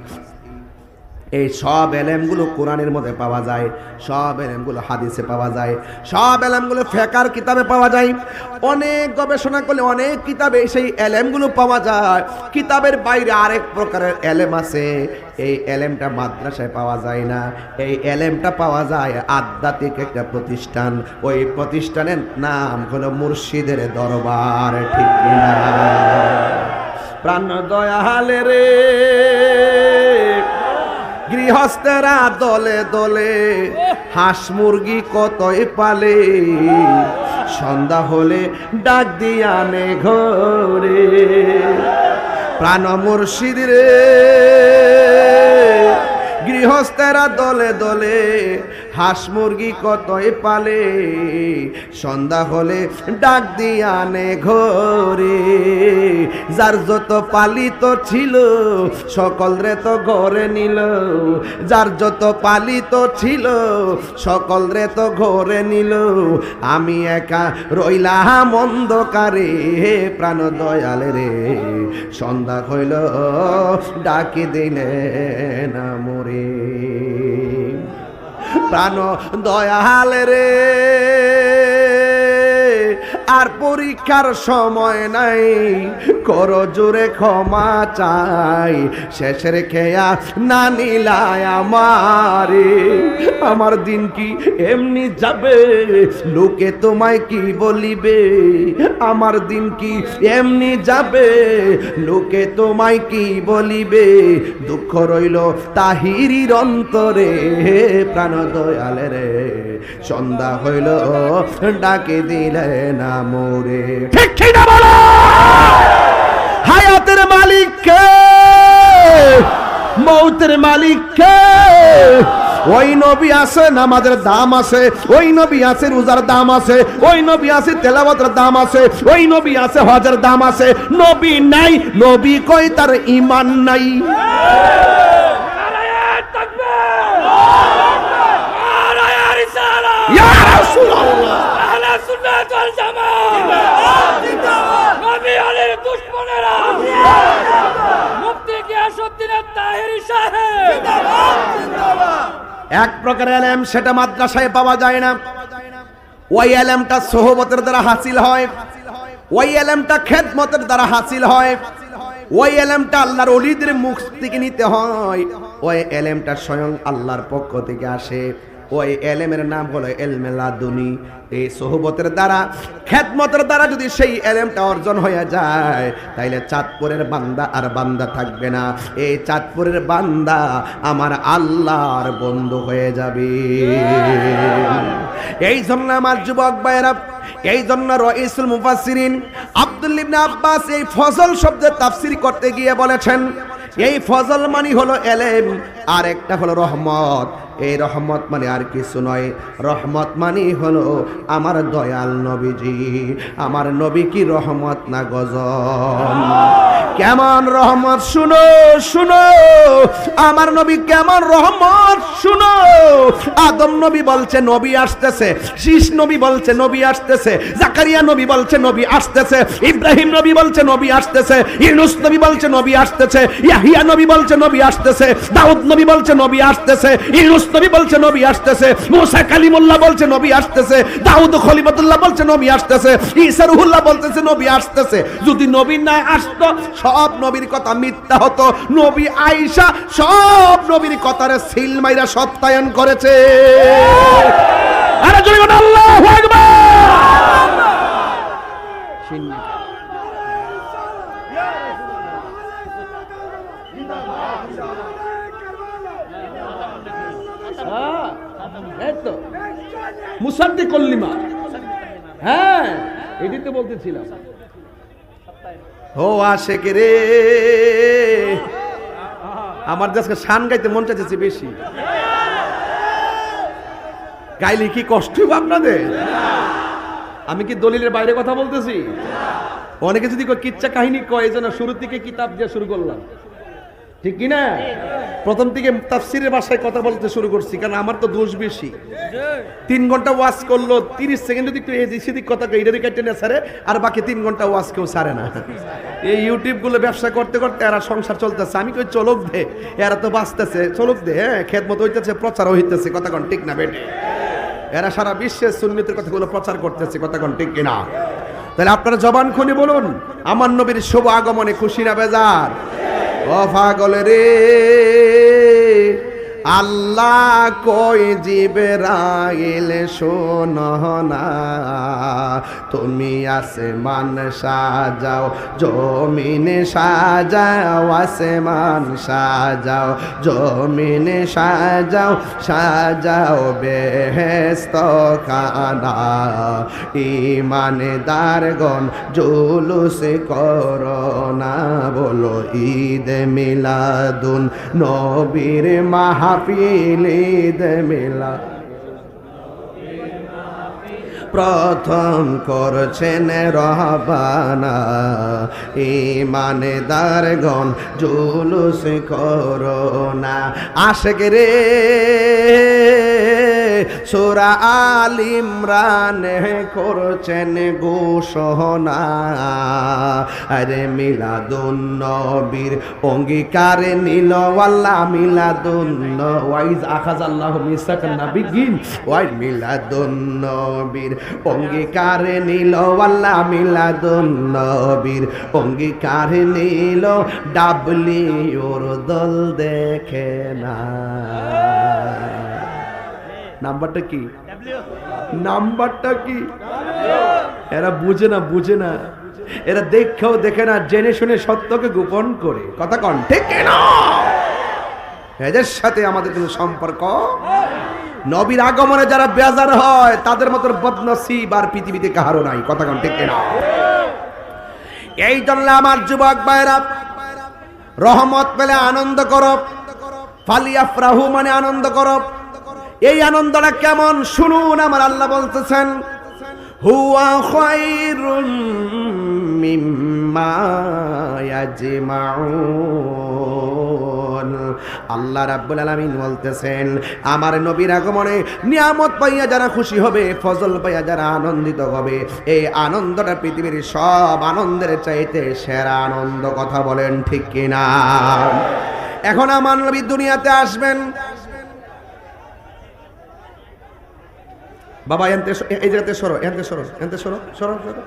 এই সব এলেমগুলো কোরআনের মধ্যে পাওয়া যায়, সব এলেমগুলো হাদিসে পাওয়া যায়, সব এলেমগুলো ফিকহের কিতাবে পাওয়া যায়। অনেক গবেষণা করলে অনেক কিতাবে সেই এলেমগুলো পাওয়া যায়। কিতাবের বাইরে আরেক প্রকারের এলেম আছে, এই এলেমটা মাদ্রাসায় পাওয়া যায় না। এই এলেমটা পাওয়া যায় আধ্যাত্মিক একটা প্রতিষ্ঠান। ওই প্রতিষ্ঠানের নাম হলো মুর্শিদের দরবার। ঠিক কিনা? প্রাণ দয়ালে রে, গৃহস্থেরা দলে দলে হাঁস মুরগি কতই পালে, সন্ধ্যা হলে ডাক দিয়া আনে ঘরে। প্রাণ মুর্শিদ রে, গৃহস্থেরা দলে দলে হাঁস মুরগি কতই পালে, সন্ধ্যা হলে ডাক দিয়া আনে ঘরে। যার যত পালিত ছিল সকল রে তো ঘরে নিল, যার যত পালিত ছিল সকল রে তো ঘরে নিল। আমি একা রইলাম অন্ধকারে, প্রাণ দয়ালে রে, সন্ধ্যা হইল ডাকি দিলে না মরে। প্রাণ দয়াল রে, আর পরীক্ষার সময় নাই, করো জোরে ক্ষমা চাই। শেষের খেয়া না নিলায় আমারে, আমার দিন কি এমনি যাবে, লোকে তোমায় কি বলিবে। আমার দিন কি এমনি যাবে, লোকে তোমায় কি বলিবে। দুঃখ রইল তাহিরির অন্তরে, প্রাণ দয়াল রে, সন্ধ্যা হইল ডাকে দিলে না মোরে। ঠিক ঠিক না বলো? হায়াতের মালিক কে? মৌতের মালিক কে? ওই নবী আছে, নামাজের দাম আছে, ওই নবী আছে, রোজার দাম আছে, ওই নবী আছে, তেলাওয়াতের দাম আছে, ওই নবী আছে, হজের দাম আছে। নবী নাই, নবী কই তার ঈমান নাই। ইয়া রাসূলুল্লাহ, আহলে সুন্নাত ওয়াল জামাত, নবী আলীর দুশমনেরা, মুফতি গিয়াসউদ্দিন তাহেরী সাহেব জিন্দাবাদ। এক প্রকার ইলম, সেটা মাদ্রাসায় পাওয়া যায় না। ওই ইলমটা সোহবতের দ্বারা হাসিল হয়, ওই ইলমটা খেদমতের দ্বারা হাসিল হয়, ওই ইলমটা আল্লাহর ওলিদের মুখ থেকে নিতে হয়, ওই ইলমটা স্বয়ং আল্লাহর পক্ষ থেকে আসে। ওই ইলমের নাম হলো ইলমে লাদুনী। এই সোহবতের দ্বারা, খেদমতের দ্বারা যদি সেই ইলমটা অর্জন হয়ে যায়, তাইলে চাঁদপুরের বান্দা আর বান্দা থাকবে না। এই চাঁদপুরের বান্দা আমার আল্লাহর বন্ধু হয়ে যাবে। এই জন্য আমার যুবক ভাইরা, এই জন্য রাইসুল মুফাসসিরিন আব্দুল্লাহ ইবনে আব্বাস এই ফজল শব্দের তাফসীর করতে গিয়ে বলেছেন, এই ফজল মানে হলো ইলম, আর একটা হলো রহমত। এই রহমত মানে আর কিছু নয়, রহমত মানে হলো আমার দয়াল নবীজি। আমার নবী কি রহমত না গজব? কেমন রহমত শুনো শুনো, আমার নবী কেমন রহমত শুনো। আদম নবী বলছে নবী আসতেছে, শীষ নবী বলছে নবী আসতেছে, জাকারিয়া নবী বলছে নবী আসতেছে, ইব্রাহিম নবী বলছে নবী আসতেছে, ইউনূস নবী বলছে নবী আসতেছে, ইয়াহিয়া নবী বলছে নবী আসতেছে, দাউদ নবী বলছে নবী আসতেছে, ইউনূস নবী বলছে নবী আসতেছে, মুসা কালিমুল্লাহ বলছে নবী আসতেছে, দাউদ খলিফাতুল্লাহ বলছে নবী আসতেছে, ঈসা রুহুল্লাহ বলতেছে নবী আসতেছে। যদি নবী না আসতো, সব নবীর কথা মিথ্যা হতো। নবী আয়েশা সব নবীর কথারে সিল মাইরা সত্যায়ন করেছে। আরে জোরে বলো আল্লাহু আকবার। মুসাদ্দিক কল্লিমা, হ্যাঁ এটাই তো বলতেছিলাম। ও আশেক রে, আমার আজকে শান গাইতে মন চাইছে বেশি। গাইলে কি কষ্ট হবে আপনাদের? আমি কি দলিলের বাইরে কথা বলতেছি? অনেকে যদি কিচ্ছা কাহিনী কয়, এই জন্য শুরুর দিকে কিতাব দিয়ে শুরু করলাম, ঠিক কিনা? প্রথম থেকে তাফসীরের ভাষায় কথা বলতে শুরু করছি, কারণ আমার তো দোষ বেশি। 3 ঘন্টা ওয়াজ করলো, 30 সেকেন্ড যদি একটু এদিক সেদিক কথা এটারই কেটে না ছাড়ে, আর বাকি 3 ঘন্টা ওয়াজ কেউ ছাড়ে না। এই ইউটিউব গুলো ব্যবসা করতে করতে এরা সংসার চলতেছে। আমি কই চলক দে, এরা তো বাঁচতেছে, চলক দে। হ্যাঁ, খেদমত হইতেছে, প্রচার হইতেছে, কথা কোন ঠিক না বেটে? এরা সারা বিশ্বের সুন্নতের কথাগুলো প্রচার করতেছে, কথা কোন ঠিক কিনা? তাহলে আপনারা জবান খুলে বলুন, আমার নবীর শুভ আগমনে খুশি না বেজার? ও পাগল রে, আল্লাহ কই জিবরাইল শোনো না, তুমি আসমান সাজাও, জমিন সাজাও, আসমান সাজাও, জমিন সাজাও, সাজাও বেহেশত খানা। ইমানদারগণ জুলুস করো না, বলো ঈদ মিলাদুন নবীর মাহফিল, ঈদ মিলাদ প্রথম করছেন রহবানা। ইমানদারগণ জুলুস করো না। আশেক রে, সূরা আল ইমরান করছেন ঘোষণা, আরে মিলাদুন নবীর অঙ্গীকার নিল আল্লাহ। মিলাদুন ওয়াইজ আখাযাল্লাহু মিসাকান নাবিয়্যিন, ওয়াই মিলাদুন নবীর অঙ্গীকার নিল আল্লাহ। মিলাদুন নবীর অঙ্গীকার নিল, ডাবলিউর দল দেখে না। নাম্বারটা কি? নাম্বারটা কি? এরা বুঝে না, বুঝে না। এরা দেখেও দেখে না, জেনে শুনে সত্যকে গোপন করে, কথা কন ঠিক না? এদের সাথে আমাদের কোনো সম্পর্ক নবীর আগমনে যারা বেজার হয় তাদের মতো বদনসিব আর পৃথিবীতে কারো নাই। কথা কোন ঠিক না? এই জন্য আমার যুবক ভাইরা, রহমত পেলে আনন্দ করো। ফালিয়াফরাহু মানে আনন্দ করো। এই আনন্দটা কেমন শুনুন। আমার আল্লাহ বলতেছেন, হুয়া খায়রুম মিম্মা ইয়াজমাউন। আল্লাহ রাব্বুল আলামিন বলতেছেন, আমার নবীর আগমনে নিয়ামত পাইয়া যারা খুশি হবে, ফজল পাইয়া যারা আনন্দিত হবে, এই আনন্দটা পৃথিবীর সব আনন্দের চাইতে সেরা আনন্দ। কথা বলেন ঠিক কিনা? এখন আমার নবী দুনিয়াতে আসবেন। বাবা এই জায়গাতে সরো, এখানতে সরো, এখানতে সরো, সরো সরো।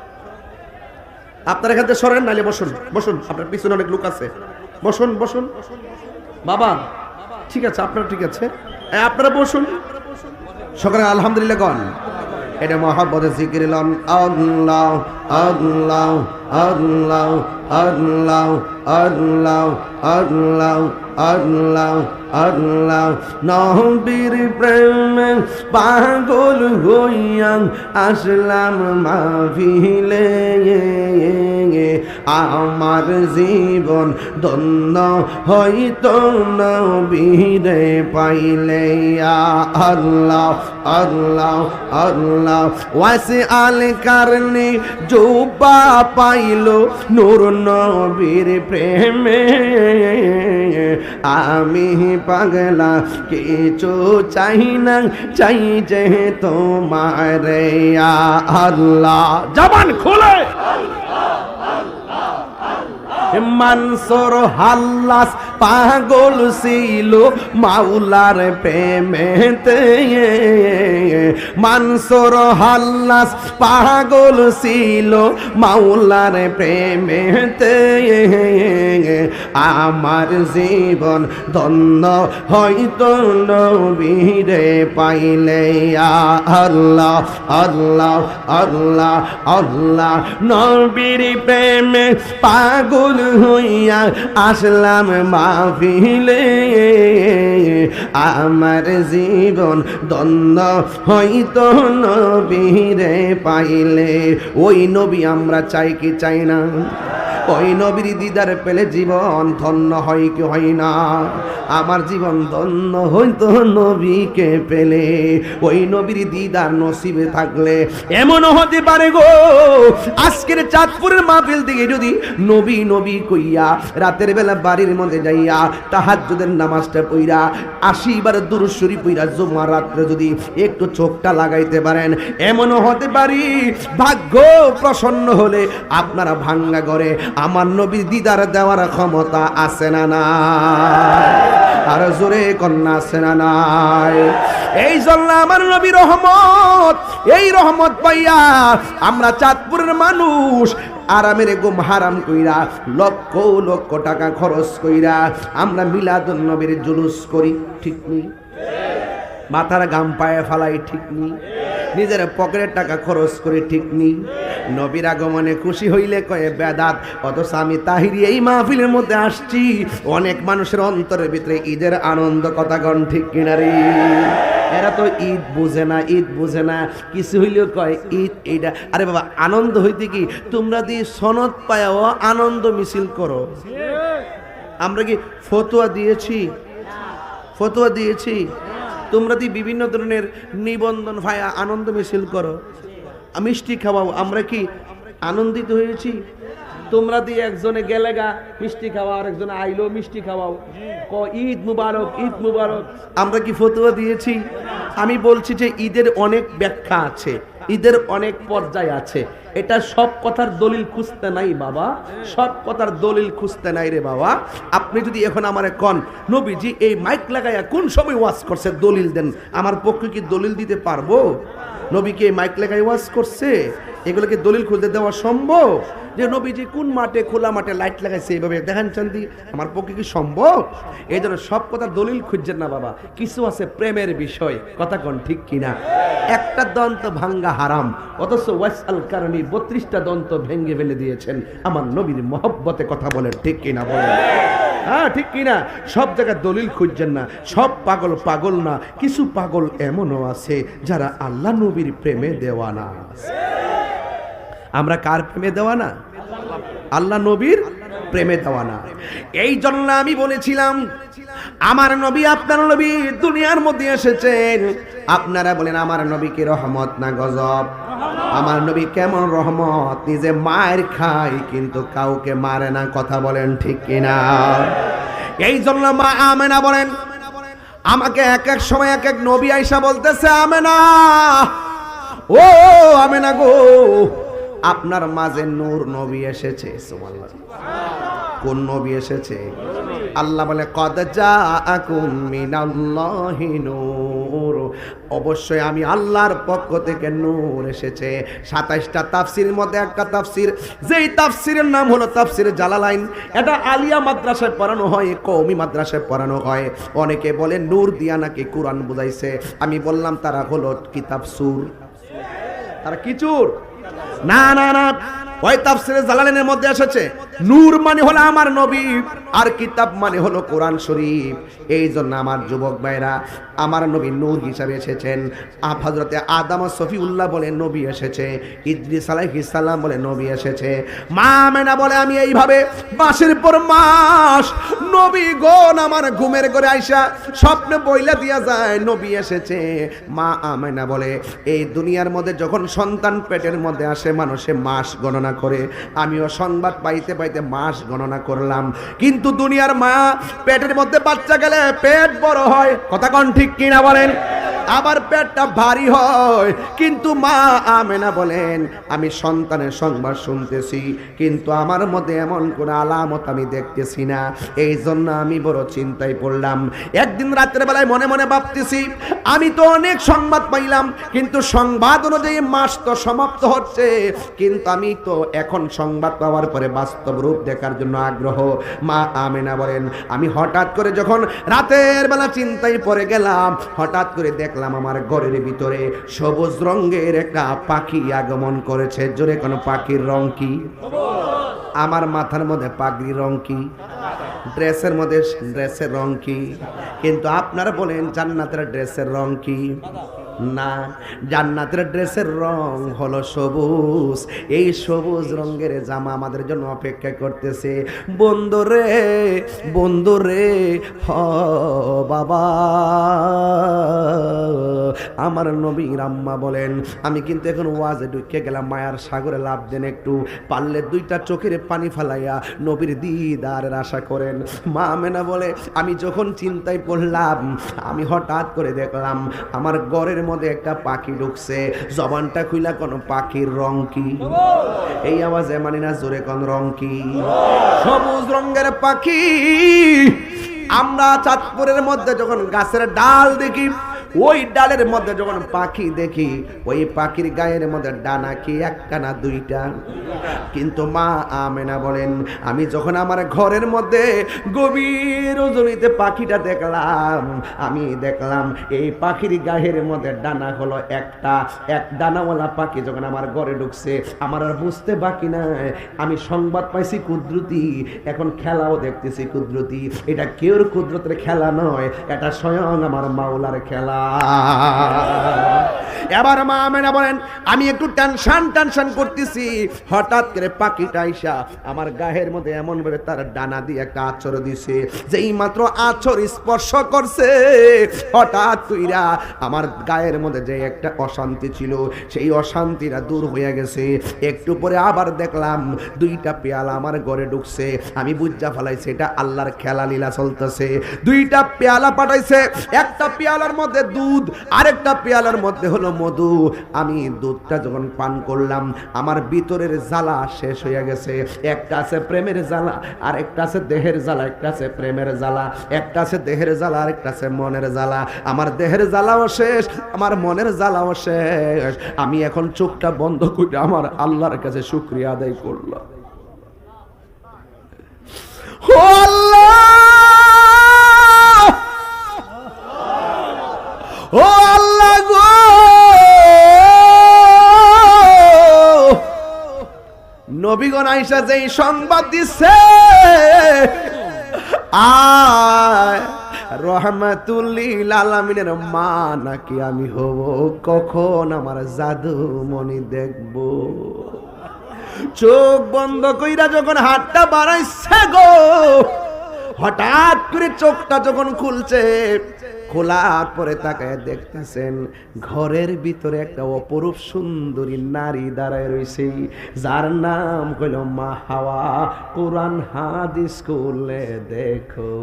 আপনার এখানতে সরেন, নাইলে বসুন, বসুন। আপনার পিছনে অনেক লোক আছে, বসুন বসুন। বাবা ঠিক আছে, আপনারা ঠিক আছে, আপনারা বসুন। সকালে আলহামদুলিল্লাহ গণ। এটা মহাব্বতে জিকির লন। আল্লাহ আল্লাহ আল্লাহ আল্লাহ আল্লাহ আল্লাহ আল্লাহ আল্লাহ। নবীর প্রেমে পাগল হইয়া আসলাম মাহফিলে, আমার জীবন ধন্য হইতো নবীরে পাইলে। আল্লাহ আল্লাহ আল্লাহ। ওয়াসি আল কারনি জুবা পাইল নূর নবীর প্রেমে, আমি পাগলা কিছু চাই না, চাই যে তোমারে। আল্লাহ জবান খুলে। মানসুর হাল্লাস পাগল ছিল মাওলার প্রেমেতে, মানসুর হাল্লাস পাগল ছিল মাওলার প্রেমেতে, আমার জীবন ধন্য হইতো নবীরে পাইলে। আল্লাহ আল্লাহ আল্লাহ আল্লাহ। নবীর প্রেমে পাগল হইয়া আসলাম মাহফিলে, আমার জীবন ধন্য হইতো নবীরে পাইলে। ওই নবী আমরা চাই কি চাই না? ওই নবীর দিদার পেলে জীবন ধন্য হয় কি হয় না? আমার জীবন ধন্য হইতো নবীকে পেলে। ওই নবীর দিদার নসিবে থাকলে এমন হতে পারে গো, আজকের চাঁদপুরের মাহফিল থেকে যদি নবী নবী কইয়া রাতের বেলা বাড়ির মধ্যে যাইয়া তাহাজ্জুদের নামাজটা পইরা 80 বার দুরূদ শরীফ পইরা জুমার রাতে যদি একটু চোখটা লাগাইতে পারেন, এমনও হতে পারি ভাগ্য প্রসন্ন হলে আপনারা ভাঙ্গা ঘরে আমার নবীর দিদার দেওয়ার ক্ষমতা আছে না নাই? আর জোরে কন্যা আছে না নাই? এই জন্য আমার নবী রহমত, এই রহমত পাইয়া আমরা চাঁদপুরের মানুষ আরামের ঘুম হারাম কইরা লক্ষ লক্ষ টাকা খরচ কইরা আমরা মিলাদুন নবীর জুলুস করি, ঠিক নেই? মাথার গাম পায়ে ফালাই, ঠিক নেই? নিজের পকেটের টাকা খরচ করে, ঠিক নেই? নবীর আগমনে খুশি হইলে কয়ে বেদাত। অথচ আমি তাহিরি এই মাহফিলের মধ্যে আসছি, অনেক মানুষের অন্তরের ভিতরে ঈদের আনন্দ। কথা গণ ঠিক কিনা রে? এরা তো ঈদ বুঝে না, ঈদ বুঝে না, কিছু হইলেও কয় ঈদ এইটা। আরে বাবা, আনন্দ হইতে কি তোমরা দিয়ে সনদ পায়াও আনন্দ মিছিল করো? আমরা কি ফতোয়া দিয়েছি? ফতোয়া দিয়েছি? তোমরা দিয়ে বিভিন্ন ধরনের নিবন্ধন ভাইয়া আনন্দ মিছিল করো, মিষ্টি খাওয়াও, আমরা কি আনন্দিত হয়েছি? তোমরা দিয়ে একজনে গেলে গা মিষ্টি খাওয়া, আর একজনে আইলো মিষ্টি খাওয়াও, ক ঈদ মুবারক, ঈদ মুবারক। আমরা কি ফতোয়া দিয়েছি? আমি বলছি যে ঈদের অনেক ব্যাখ্যা আছে, ঈদের অনেক পর্যায় আছে। এটা সব কথার দলিল খুঁজতে নাই বাবা, সব কথার দলিল খুঁজতে নাই রে বাবা। আপনি যদি এখন আমারে কন নবীজি এই মাইক লাগাইয়া কোন সময় ওয়াজ করছে, দলিল দেন, আমার পক্ষে কি দলিল দিতে পারবো? নবীকে এই মাইক লাগাই ওয়াজ করছে, এগুলোকে দলিল খুঁজতে দেওয়া সম্ভব? যে নবীজি কোন মাঠে, খোলা মাঠে লাইট লাগাইছে এইভাবে দেখান চান্দি, আমার পক্ষে কি সম্ভব? এই জন্য সব কথা দলিল খুঁজছেন না বাবা, কিছু আছে প্রেমের বিষয়। কথা কোন ঠিক কিনা? একটা দন্ত ভাঙ্গা হারাম, অথচ ওয়াসাল কারণে 32টা দন্ত ভেঙে ফেলে দিয়েছেন আমার নবীর মহব্বতে। কথা বলেন ঠিক কিনা বলেন? হ্যাঁ ঠিক কিনা? সব জায়গায় দলিল খুঁজছেন না, সব পাগল পাগল না, কিছু পাগল এমনও আছে যারা আল্লাহ নবীর প্রেমে দেওয়ানা আছে। আমরা কার প্রেমে দেওয়ানা? আল্লাহ নবীর প্রেমে দেওয়ানা। এই জন্য আমি বলেছিলাম আমার নবী আপনার নবী দুনিয়ার মধ্যে এসেছেন, আপনারা বলেন আমার নবী কি রহমত না গজব? আমার নবী কেমন রহমত, নিজে মায়ের খায় কিন্তু কাউকে মারে না, কথা বলেন ঠিক কিনা? এই জন্য মা আমেনা বলেন আমাকে এক এক সময় এক এক নবী আইসা বলতেছে আমেনা, ও আমেনা গো, আপনার মাঝে নূর নবী এসেছে। সুবহানাল্লাহ। কোন নবী এসেছে? আল্লাহ বলে কদ জাআকুম মিনাল্লাহি নূর, অবশ্যই আমি আল্লাহর পক্ষ থেকে নূর এসেছে। 27টা তাফসীরের মধ্যে একটা তাফসীর, যেই তাফসীরের নাম হলো তাফসীর জালালাইন, এটা আলিয়া মাদ্রাসায় পড়ানো হয়, কওমি মাদ্রাসায় পড়ানো হয়। অনেকে বলে নূর দিয়া নাকি কোরআন বুঝাইছে। আমি বললাম তারা হলো কিতাব সুর, তারা কি চুর? না না না, ওই তাফসীরে জালালাইনের মধ্যে এসেছে নূর মানে হলো আমার নবী, আর কিতাব মানে হলো কোরআন শরীফ। এই জন্য আমার যুবক ভাইরা, আমার নবী নূর হিসাবে এসেছেন। হযরতে আদম সফিউল্লাহ বলে নবী এসেছে, ইদ্রিস আলাইহিস সালাম বলে নবী এসেছে। মা আমেনা বলে আমি এইভাবে মাসের পর মাস নবী গণ আমার ঘুমের ঘরে আইসা স্বপ্নে বইলা দিয়া যায় নবী এসেছে। মা আমেনা বলে এই দুনিয়ার মধ্যে যখন সন্তান পেটের মধ্যে আসে মানুষে মাস গণনা করে, আমিও সংবাদ পাইতে পাইতে মাস গণনা করলাম। কিন্তু দুনিয়ার মা পেটের মধ্যে বাচ্চা গেলে পেট বড় হয়, কথা কোন ঠিক কিনা বলেন? আবার পেটটা ভারী হয়। কিন্তু মা আমেনা বলেন আমি সন্তানের সংবাদ শুনতেছি কিন্তু আমার মধ্যে এমন কোন আলামত আমি দেখতেছি না। এই জন্য আমি বড় চিন্তায় পড়লাম। একদিন রাতের বেলায় মনে মনে ভাবতেছি আমি তো অনেক সংবাদ পাইলাম, কিন্তু সংবাদ অনুযায়ী মাস তো সমাপ্ত হচ্ছে, কিন্তু আমি তো এখন সংবাদ পাওয়ার পরে বাস্তব রূপ দেখার জন্য আগ্রহ। মা আমেনা বলেন আমি হঠাৎ করে যখন রাতের বেলা চিন্তায় পড়ে গেলাম, হঠাৎ করে দেখলাম আমার ঘরের ভিতরে সবুজ রঙের একটা পাখি আগমন করেছে। জোরে কোন পাখির রং কি? আমার মাথার মধ্যে পাগড়ির রং কি? ড্রেসের মধ্যে ড্রেসের রং কি? কিন্তু আপনারা বলেন জান্নাতের ড্রেসের রং কি? না, জান্নাতের ড্রেসের রং হলো সবুজ। এই সবুজ রঙের জামা আমাদের জন্য অপেক্ষা করতেছে। বন্ধুরে বন্ধুরে হ বাবা, আমার নবীর আম্মা বলেন আমি কিন্তু এখন ওয়াজে ঢুকে গেলাম, মায়ার সাগরে লাভ দেন, একটু পারলে দুইটা চোখের পানি ফালাইয়া নবীর দিদারের আশা করেন। মা আমেনা বলে আমি যখন চিন্তায় পড়লাম, আমি হঠাৎ করে দেখলাম আমার ঘরের মধ্যে একটা পাখি ঢুকছে। জবানটা খুইলা কোন পাখির রং কি? এই আওয়াজে মানি না, জোরে কোন রং কি? সবুজ রঙের পাখি। আমরা চাঁদপুরের মধ্যে যখন গাছের ডাল দেখি, ওই ডালের মধ্যে যখন পাখি দেখি, ওই পাখির গায়ের মধ্যে ডানা কি একটা না দুইটা? কিন্তু মা আমেনা বলেন আমি যখন আমার ঘরের মধ্যে গভীর রজনীতে পাখিটা দেখলাম, আমি দেখলাম এই পাখির গায়ের মধ্যে ডানা হলো একটা। এক ডানাওয়ালা পাখি যখন আমার ঘরে ঢুকছে, আমার আর বুঝতে বাকি নাই। আমি সংবাদ পাইছি কুদরতি, এখন খেলাও দেখতেছি কুদরতি। এটা কেউর কুদরতের খেলা নয়, এটা স্বয়ং আমার মাওলার খেলা। এবার মা আমেনা বলেন আমি একটু টেনশন করতেছি, হঠাৎ করে পাখিটা আইসা আমার গায়ের মধ্যে এমন ভাবে তার ডানা দিয়ে একটা আঁচড় দিছে। যেই মাত্র আঁচড় স্পর্শ করছে, হঠাৎ কইরা আমার গায়ের মধ্যে যে একটা অশান্তি ছিল, সেই অশান্তিটা দূর হয়ে গেছে। একটু পরে আবার দেখলাম দুইটা পেয়ালা আমার ঘরে ঢুকছে। আমি বুঝা ফেলাইছি এটা আল্লাহর খেলা লীলা চলতেছে। দুইটা পেয়ালা পাঠাইছে, একটা পেয়ালার মধ্যে দুধ, আরেকটা পেয়ালার মধ্যে হলো মধু। আমি দুধটা যখন পান করলাম, আমার ভিতরের জ্বালা শেষ হয়ে গেছে। একটা আছে প্রেমের জ্বালা, আর একটা আছে দেহের জ্বালা, একটা আছে প্রেমের জ্বালা, একটা আছে দেহের জ্বালা, আর একটা আছে মনের জ্বালা। আমার দেহের জ্বালাও শেষ, আমার মনের জ্বালাও শেষ। আমি এখন চোখটা বন্ধ করে আমার আল্লাহর কাছে শুকরিয়া আদায় করলাম। ও আল্লাহ, ও আল্লাহ গো, নবীগণ আয়েশা যেই সংবাদ দিচ্ছে আয় রহমাতুল লিল আলামিনের মা নাকি আমি হব, কখন আমার জাদু মনি দেখব। চোখ বন্ধ কইরা যখন হাতটা বাড়াইছে গো, হঠাৎ করে চোখটা যখন খুলছে, খোলার পরে তাকায় দেখতেছেন ঘরের ভিতরে একটা অপরূপ সুন্দরী নারী দাঁড়ায় রয়েছে, যার নাম হইল মা হাওয়া। কোরআন হাদিস করলে দেখো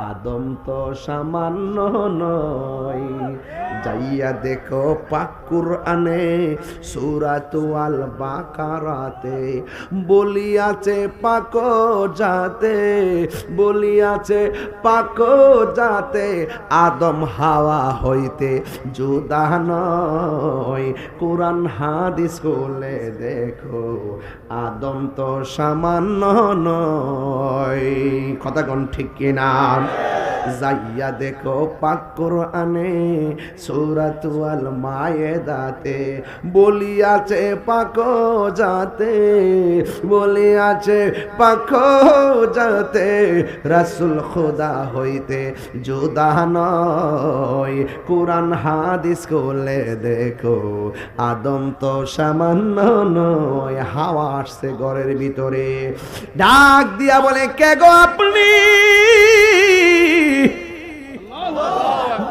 আদম তো সামান্য নয়, যাইয়া দেখো পাক কুরআনে সূরাতু আল বাকারাতে বলিয়াছে পাক জাতে, বলিয়াছে পাক জাতে আদম হাওয়া হইতে জুদা নয়। কোরআন হাদিস করলে দেখো আদম তো সামান্য নয়। কথা কোন ঠিক কিনা? যাইয়া দেখো পাক কুরআনে সূরাতু আল মায়েদাতে বলিয়াছে পাক জাতে, বলিয়াছে পাক জাতে রাসূল খোদা হইতে জুদা নয়। কোরআন হাদিস করলে দেখো আদম তো সামান্য নয়। হাওয়া আসছে ঘরের ভিতরে, ডাক দিয়া বলে কে গো আপনি?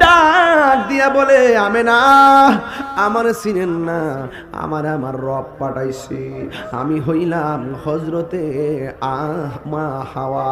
ডাক দিয়া বলে আমেনা আমার চিনেন না, আমার রব পাঠাইছি, আমি হইলাম হজরতে মা হাওয়া।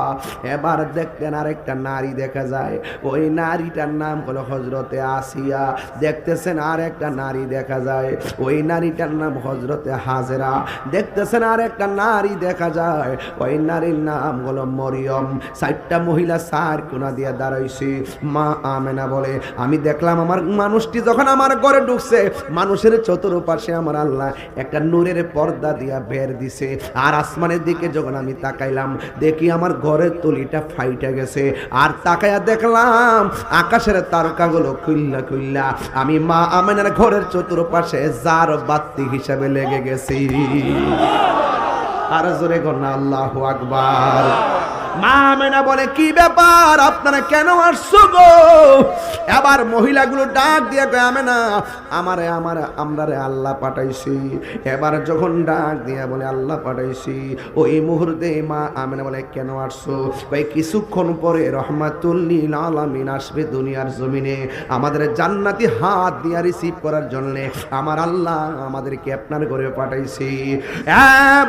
এবার দেখতেন আরেকটা নারী দেখা যায়, ওই নারীটার নাম হলো হজরতে আসিয়া। দেখতেছেন আর একটা নারী দেখা যায়, ওই নারীটার নাম হজরতে হাজেরা। দেখতেছেন আর একটা নারী দেখা যায়, ওই নারীর নাম হলো মরিয়ম। 4টা মহিলা 4 কোনা দিয়ে দাঁড়াইছে। মা আমেনা বলে আমি দেখলাম আমার মানুষটি যখন আমার ঘরে ঢুকছে, মানুষের চতুর্পাশে আমার আল্লাহ একটা নূরের পর্দা দিয়া বের দিছে। আর আসমানের দিকে যখন আমি তাকাইলাম, দেখি আমার ঘরের তলিটা ফাইটা গেছে। আর তাকাইয়া দেখলাম আকাশের তারকাগুলো খুইল্লা খুইল্লা আমি মা আমেনার ঘরের চতুর্পাশে জার বাতি হিসাবে লেগে গেছি। আর জোরে গনা আল্লাহু আকবার। মা আমেনা বলে কি ব্যাপার, আপনারা কেন আসছো গো? এবার মহিলাগুলো ডাক দিয়ে কয় আমেনা আমরারে আল্লাহ পাঠাইছি। এবার যখন ডাক দিয়ে বলে আল্লাহ পাঠাইছি, ওই মুহূর্তে মা আমেনা বলে কেন আসছো? ভাই কিছুক্ষণ পরে রহমাতুল লিল আলামিন আসবে দুনিয়ার জমিনে, আমাদের জান্নাতি হাত দিয়ে রিসিভ করার জন্য আমার আল্লাহ আমাদেরকে আপনার ঘরে পাঠাইছি।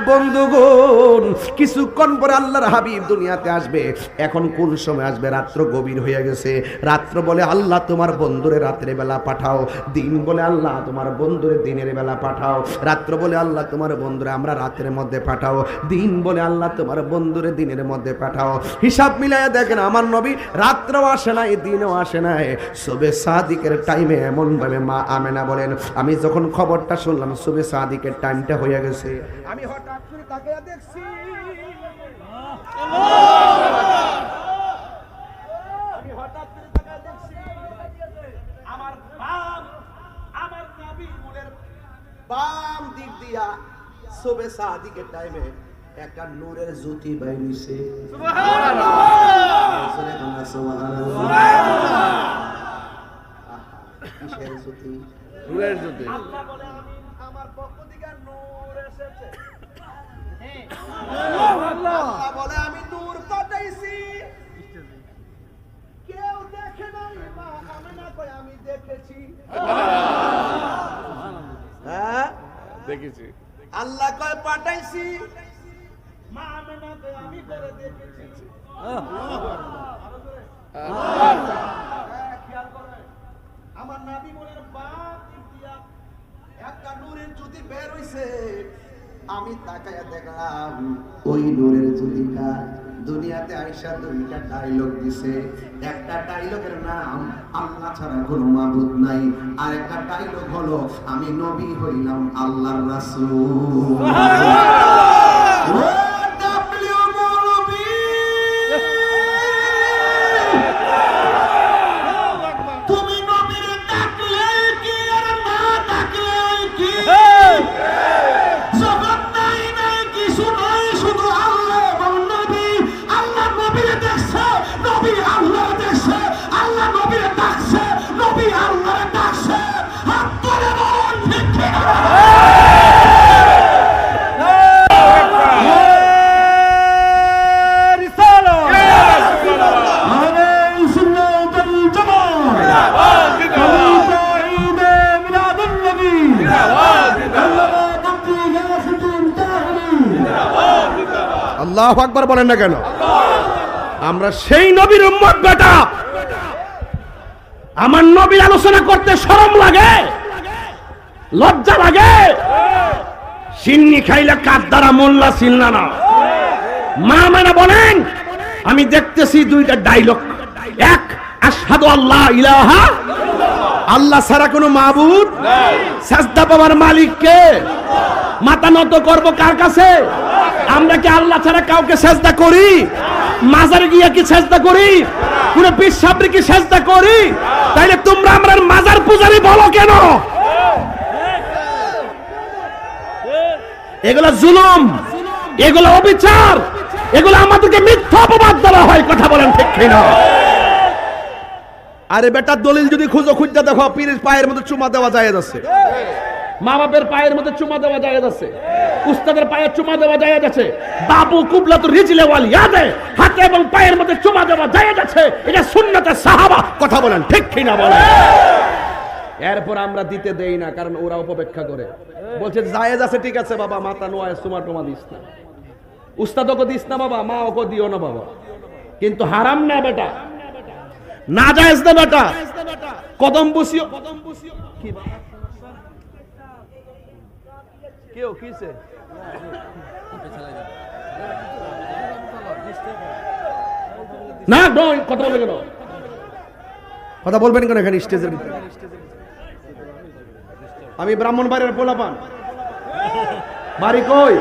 বন্ধুগণ, কিছুক্ষণ পরে আল্লাহর হাবিব দুনিয়াতে আসবে। এখন কোন সময় আসবে? রাত্র গভীর হয়ে গেছে। রাত্র বলে আল্লাহ তোমার বন্ধুরে রাত্রে বেলা পাঠাও, দিন বলে আল্লাহ তোমার বন্ধুরে দিনের বেলা পাঠাও, রাত্র বলে আল্লাহ তোমার বন্ধুরে আমরা রাতের মধ্যে পাঠাও, দিন বলে আল্লাহ তোমার বন্ধুরে দিনের মধ্যে পাঠাও। হিসাব মিলাইয়া দেখেন আমার নবী রাত্রেও আসে নাই, দিনেও আসে নাই। সুবে সাদিকের টাইমে এমন ভাবে মা আমেনা বলেন আমি যখন খবরটা শুনলাম সুবে সাদিকের টাইমটা হয়ে গেছে, আমি হঠাৎ করে তাকিয়ে দেখছি বাম দিক দিয়া সুবে সাদিকের টাইমে একটা নূরের জ্যোতি বাইছে। সুবহানাল্লাহ, কিসের জ্যোতি? নূরের জ্যোতি। আল্লাহ বলে আমি আমার পক্ষ থেকে নূর এসেছে। আল্লাহ বলে আমি নূর পাঠাইছি। কেউ দেখে নাই, মা আমেনা কয় আমি দেখেছি। হ্যাঁ দেখেছি। আল্লাহ কয় পাঠাইছি, মা আমেনা কয় আমি করে দেখেছি। খেয়াল করবেন আমার নবী বলেন বাপ দিয়া একটা নূরের জ্যোতি বের হইছে। আমি তাকায়া দেখলাম ওই নূরের জ্যোতিটা দুনিয়াতে আয়েশা দুইটা ডায়লগ দিছে। একটা ডায়লগের নাম আল্লাহ ছাড়া কোনো মাবুদ নাই, আর একটা ডায়লগ হলো আমি নবী হইলাম আল্লাহর রাসূল। সুবহানাল্লাহ। আল্লাহু আকবার বলেন না কেন? আমরা সেই নবীর উম্মত বেটা। আমার নবীর আলোচনা করতে শরম লাগে, লজ্জা লাগে। সিন্নি খাইলে কার দ্বারা মোল্লা চিনলা না। মা মেনা বলেন, আমি দেখতেছি দুইটা ডায়লগ। এক, আশহাদু আল্লাহ ইলাহা, আল্লাহ ছাড়া কোনো মাবুদ নাই। সাজদা পাওয়ার মালিক কে? মাথা নত করব কার কাছে? আমরা কি আল্লাহ ছাড়া কাউকে সাজদা করি? মাজারে গিয়া কি সাজদা করি? কোন পীর সাহেবকে কি সাজদা করি? তাইলে তোমরা আমরা মাজার পূজারি বলো কেন? এগুলা জুলুম, এগুলা অবিচার, এগুলা আমাদেরকে মিথ্যা অপবাদ দেওয়া হয়। কথা বলেন ঠিক কিনা? আরে বেটা, দলিল যদি খুঁজো, খুঁজতে দেখো পীরের পায়ের মধ্যে চুমা দেওয়া যায় আছে। মা বাপের পায়ের মধ্যে চুমা দেওয়া যায় আছে, উস্তাদের পায়ে চুমা দেওয়া যায় আছে, বাবু কুবলা তো রিজলে ওয়ালি ইয়াদে হাতে এবং পায়ের মধ্যে চুমা দেওয়া যায় আছে। এটা সুন্নতে সাহাবা। কথা বলেন ঠিক কিনা বলেন? এরপর আমরা দিতে দেই না, কারণ ওরা উপেক্ষা করে, বলছে জায়েজ আছে, ঠিক আছে বাবা, মাথা নোয়ায় চুমা টুমা দিস না, উস্তাদকে দিস না বাবা, মা ওকে দিও না বাবা, কিন্তু হারাম না বেটা, না জায়েজ না বেটা। কদম বসিও কি কেউ কিসে না নয়, কথা বলে কেন? কথা বলবেন কেন এখানে স্টেজের ভিতরে? আমি ব্রাহ্মণবাড়িয়ার পোলাপান। বাড়ি কই?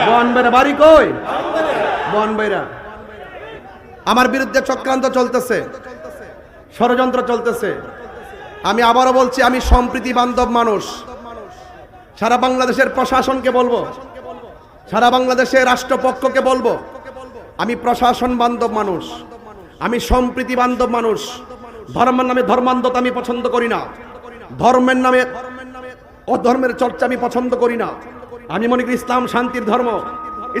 বনবেরা। বাড়ি কই? বনবেরা। আমার বিরুদ্ধে চক্রান্ত চলতেছে, ষড়যন্ত্র চলতেছে। আমি আবারও বলছি, আমি সম্প্রীতি বান্ধব মানুষ। সারা বাংলাদেশের প্রশাসনকে বলবো, সারা বাংলাদেশের রাষ্ট্রপক্ষকে বলবো, আমি প্রশাসন বান্ধব মানুষ, আমি সম্প্রীতি বান্ধব মানুষ। ধর্মের নামে ধর্মান্ধতা আমি পছন্দ করি না, ধর্মের নামে অধর্মের চর্চা আমি পছন্দ করি না। আমি মনে করি ইসলাম শান্তির ধর্ম,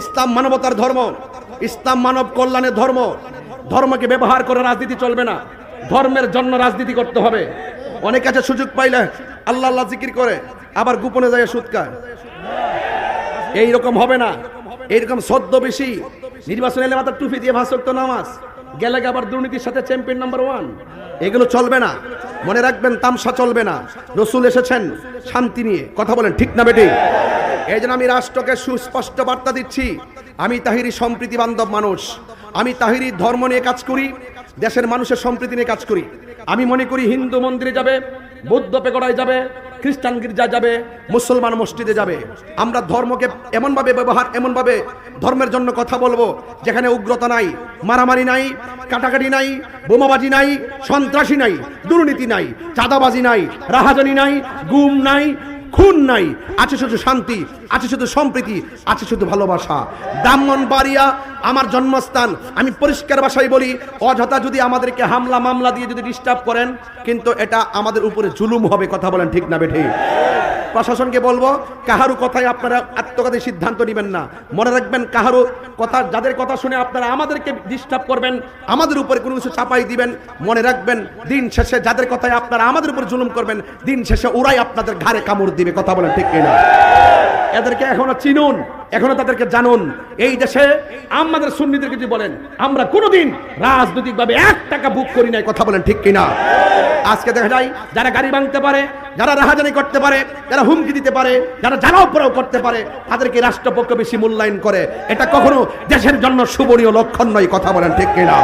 ইসলাম মানবতার ধর্ম, ইসলাম মানব কল্যাণের ধর্ম। ধর্মকে ব্যবহার করে রাজনীতি চলবে না, ধর্মের জন্য রাজনীতি করতে হবে। অনেক আছে সুযোগ পাইলে আল্লাহ আল্লাহ জিকির করে, আবার গোপনে যায় সুদ খায়। এইরকম হবে না। এইরকম সদ্য বেশি নির্বাচন এলে মাথার টুপি দিয়ে ভাষক্ত নামাজ গেলে আবার দুর্নীতির সাথে চ্যাম্পিয়ন নাম্বার 1, এগুলো চলবে না। মনে রাখবেন, তামসা চলবে না। রসুল এসেছেন শান্তি নিয়ে। কথা বলেন ঠিক না বেটি? এই জন্য আমি রাষ্ট্রকে সুস্পষ্ট বার্তা দিচ্ছি, আমি তাহিরি সম্প্রীতি বান্ধব মানুষ। আমি তাহিরি ধর্ম নিয়ে কাজ করি, দেশের মানুষের সম্প্রীতি নিয়ে কাজ করি। আমি মনে করি হিন্দু মন্দিরে যাবে, বৌদ্ধ পেগোড়ায় যাবে, খ্রিস্টান গির্জা যাবে, মুসলমান মসজিদে যাবে। আমরা ধর্মকে এমনভাবে ব্যবহার, এমনভাবে ধর্মের জন্য কথা বলবো যেখানে উগ্রতা নাই, মারামারি নাই, কাটাকাটি নাই, বোমাবাজি নাই, সন্ত্রাসী নাই, দুর্নীতি নাই, চাঁদাবাজি নাই, রাহাজানি নাই, গুম নাই, খুন নাই। আছে শুধু শান্তি, আছে শুধু সম্প্রীতি, আছে শুধু ভালোবাসা। ব্রাহ্মণবাড়িয়া আমার জন্মস্থান। আমি পরিষ্কার ভাষায় বলি, অযথা যদি আমাদেরকে হামলা মামলা দিয়ে যদি ডিস্টার্ব করেন, কিন্তু এটা আমাদের উপরে জুলুম হবে। কথা বলেন ঠিক না বেঠি? প্রশাসনকে বলবো, কাহারু কথায় আপনারা আত্মঘাতী সিদ্ধান্ত নেবেন না। মনে রাখবেন, কাহারু কথা, যাদের কথা শুনে আপনারা আমাদেরকে ডিস্টার্ব করবেন, আমাদের উপরে কোনো কিছু চাপাই দিবেন, মনে রাখবেন দিন শেষে যাদের কথায় আপনারা আমাদের উপর জুলুম করবেন, দিন শেষে ওরাই আপনাদের ঘাড়ে কামড় দিবে। কথা বলেন ঠিক কিনা? এদেরকে এখনো চিনুন, এখনো তাদেরকে জানুন। এই দেশে আমাদের সুন্নিদের যদি বলেন, আমরা কোনোদিন রাজনৈতিকভাবে 1 টাকা বুক করি নাই। কথা বলেন ঠিক কিনা? আজকে দেখা যায় যারা গাড়ি ভাঙতে পারে, যারা রাহাজানি করতে পারে, যারা হুমকি দিতে পারে, যারা জ্বালাও পোড়াও করতে পারে, তাদেরকে রাষ্ট্রপক্ষ বেশি মূল্যায়ন করে। এটা কখনো দেশের জন্য শুভনীয় লক্ষণ নয়। কথা বলেন ঠিক কিনা?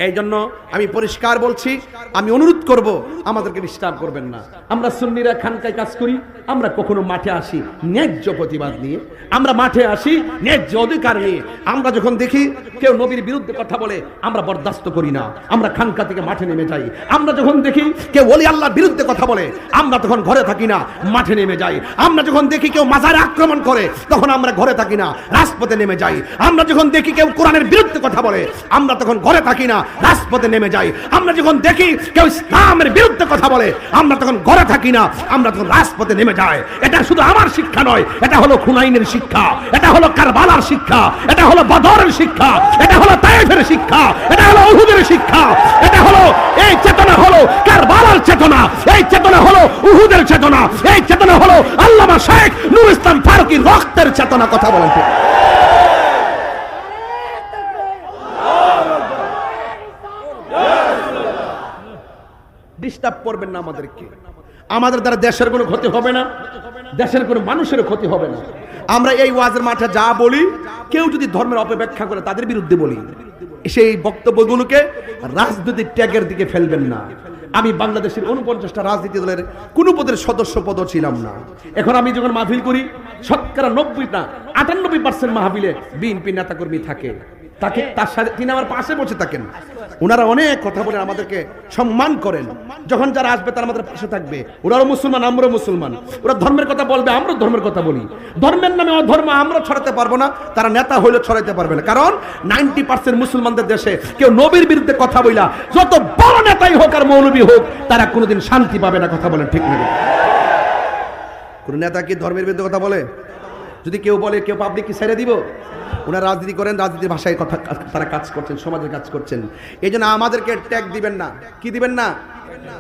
এই জন্য আমি পরিষ্কার বলছি, আমি অনুরোধ করব, আমাদেরকে ডিস্টার্ব করবেন না। আমরা সুন্নিরা খানকায় কাজ করি, আমরা কখনো মাঠে আসি ন্যায্য প্রতিবাদ নিয়ে, আমরা মাঠে আসি ন্যায্য অধিকার নিয়ে। আমরা যখন দেখি কেউ নবীর বিরুদ্ধে কথা বলে, আমরা বরদাস্ত করি না, আমরা খানকা থেকে মাঠে নেমে যাই। আমরা যখন দেখি কেউ ওলি আল্লাহর বিরুদ্ধে কথা বলে, আমরা তখন ঘরে থাকি না, মাঠে নেমে যাই। আমরা যখন দেখি কেউ মাজারে আক্রমণ করে, তখন আমরা ঘরে থাকি না, রাজপথে নেমে যাই। আমরা যখন দেখি কেউ কোরআনের বিরুদ্ধে কথা বলে, আমরা তখন ঘরে থাকি না, রাজপথে নেমে যাই। আমরা যখন দেখি কেউ ইসলামের বিরুদ্ধে কথা বলে, আমরা তখন ঘরে থাকি না, আমরা তখন রাজপথে নেমে যাই। এটা শুধু আমার শিক্ষা নয়, এটা হলো হুনাইনের শিক্ষা, এটা হলো কারবালার শিক্ষা, এটা হলো বদরের শিক্ষা, এটা হলো তায়েফের শিক্ষা, এটা হলো উহুদের শিক্ষা, এটা হলো, এই চেতনা হলো কারবালার চেতনা, এই চেতনা হলো উহুদের চেতনা, এই চেতনা হলো আল্লামা শেখ নূর ইসলাম ফারুকীর রক্তের চেতনা। কথা বলেন ঠিক? পড়বেন না আমাদেরকে। আমাদের দ্বারা দেশের কোনো ক্ষতি হবে না, দেশের কোনো মানুষের ক্ষতি হবে না। আমরা এই ওয়াজের মাঠে যা বলি, কেউ যদি ধর্মের অপব্যাখ্যা করে তাদের বিরুদ্ধে বলি, সেই বক্তব্যগুলোকে রাজনৈতিক ট্যাগের দিকে ফেলবেন না। আমি বাংলাদেশের 49টা রাজনীতি দলের কোন পদের সদস্য পদও ছিলাম না। এখন আমি যখন মাহফিল করি, শতকরা 98% মাহফিলে বিএনপি নেতাকর্মী থাকে, তাকে তার সাথে তিনি আমার পাশে বসে থাকেন। ওনারা অনেক কথা বলেন, আমাদেরকে সম্মান করেন। যখন যারা আসবে তারা আমাদের পাশে থাকবে। ওরাও মুসলমান, আমরাও মুসলমান। ওরা ধর্মের কথা বলবে, আমরাও ধর্মের কথা বলি। ধর্মের নামে অধর্ম আমরা ছড়াতে পারবো না, তারা নেতা হইলে ছড়াইতে পারবে না। কারণ 90% মুসলমানদের দেশে কেউ নবীর বিরুদ্ধে কথা বইলা, যত বড় নেতাই হোক আর মৌলবী হোক, তারা কোনোদিন শান্তি পাবে না। কথা বলেন ঠিক না? কোন নেতা কি ধর্মের বিরুদ্ধে কথা বলে? যদি কেউ বলে, কেউ পাবলিক কি ছেড়ে দিব? ওনারা রাজনীতি করেন, রাজনীতির ভাষায় কথা তারা কাজ করছেন, সমাজের কাজ করছেন। এই জন্য আমাদেরকে ট্যাগ দিবেন না। কি দিবেন না?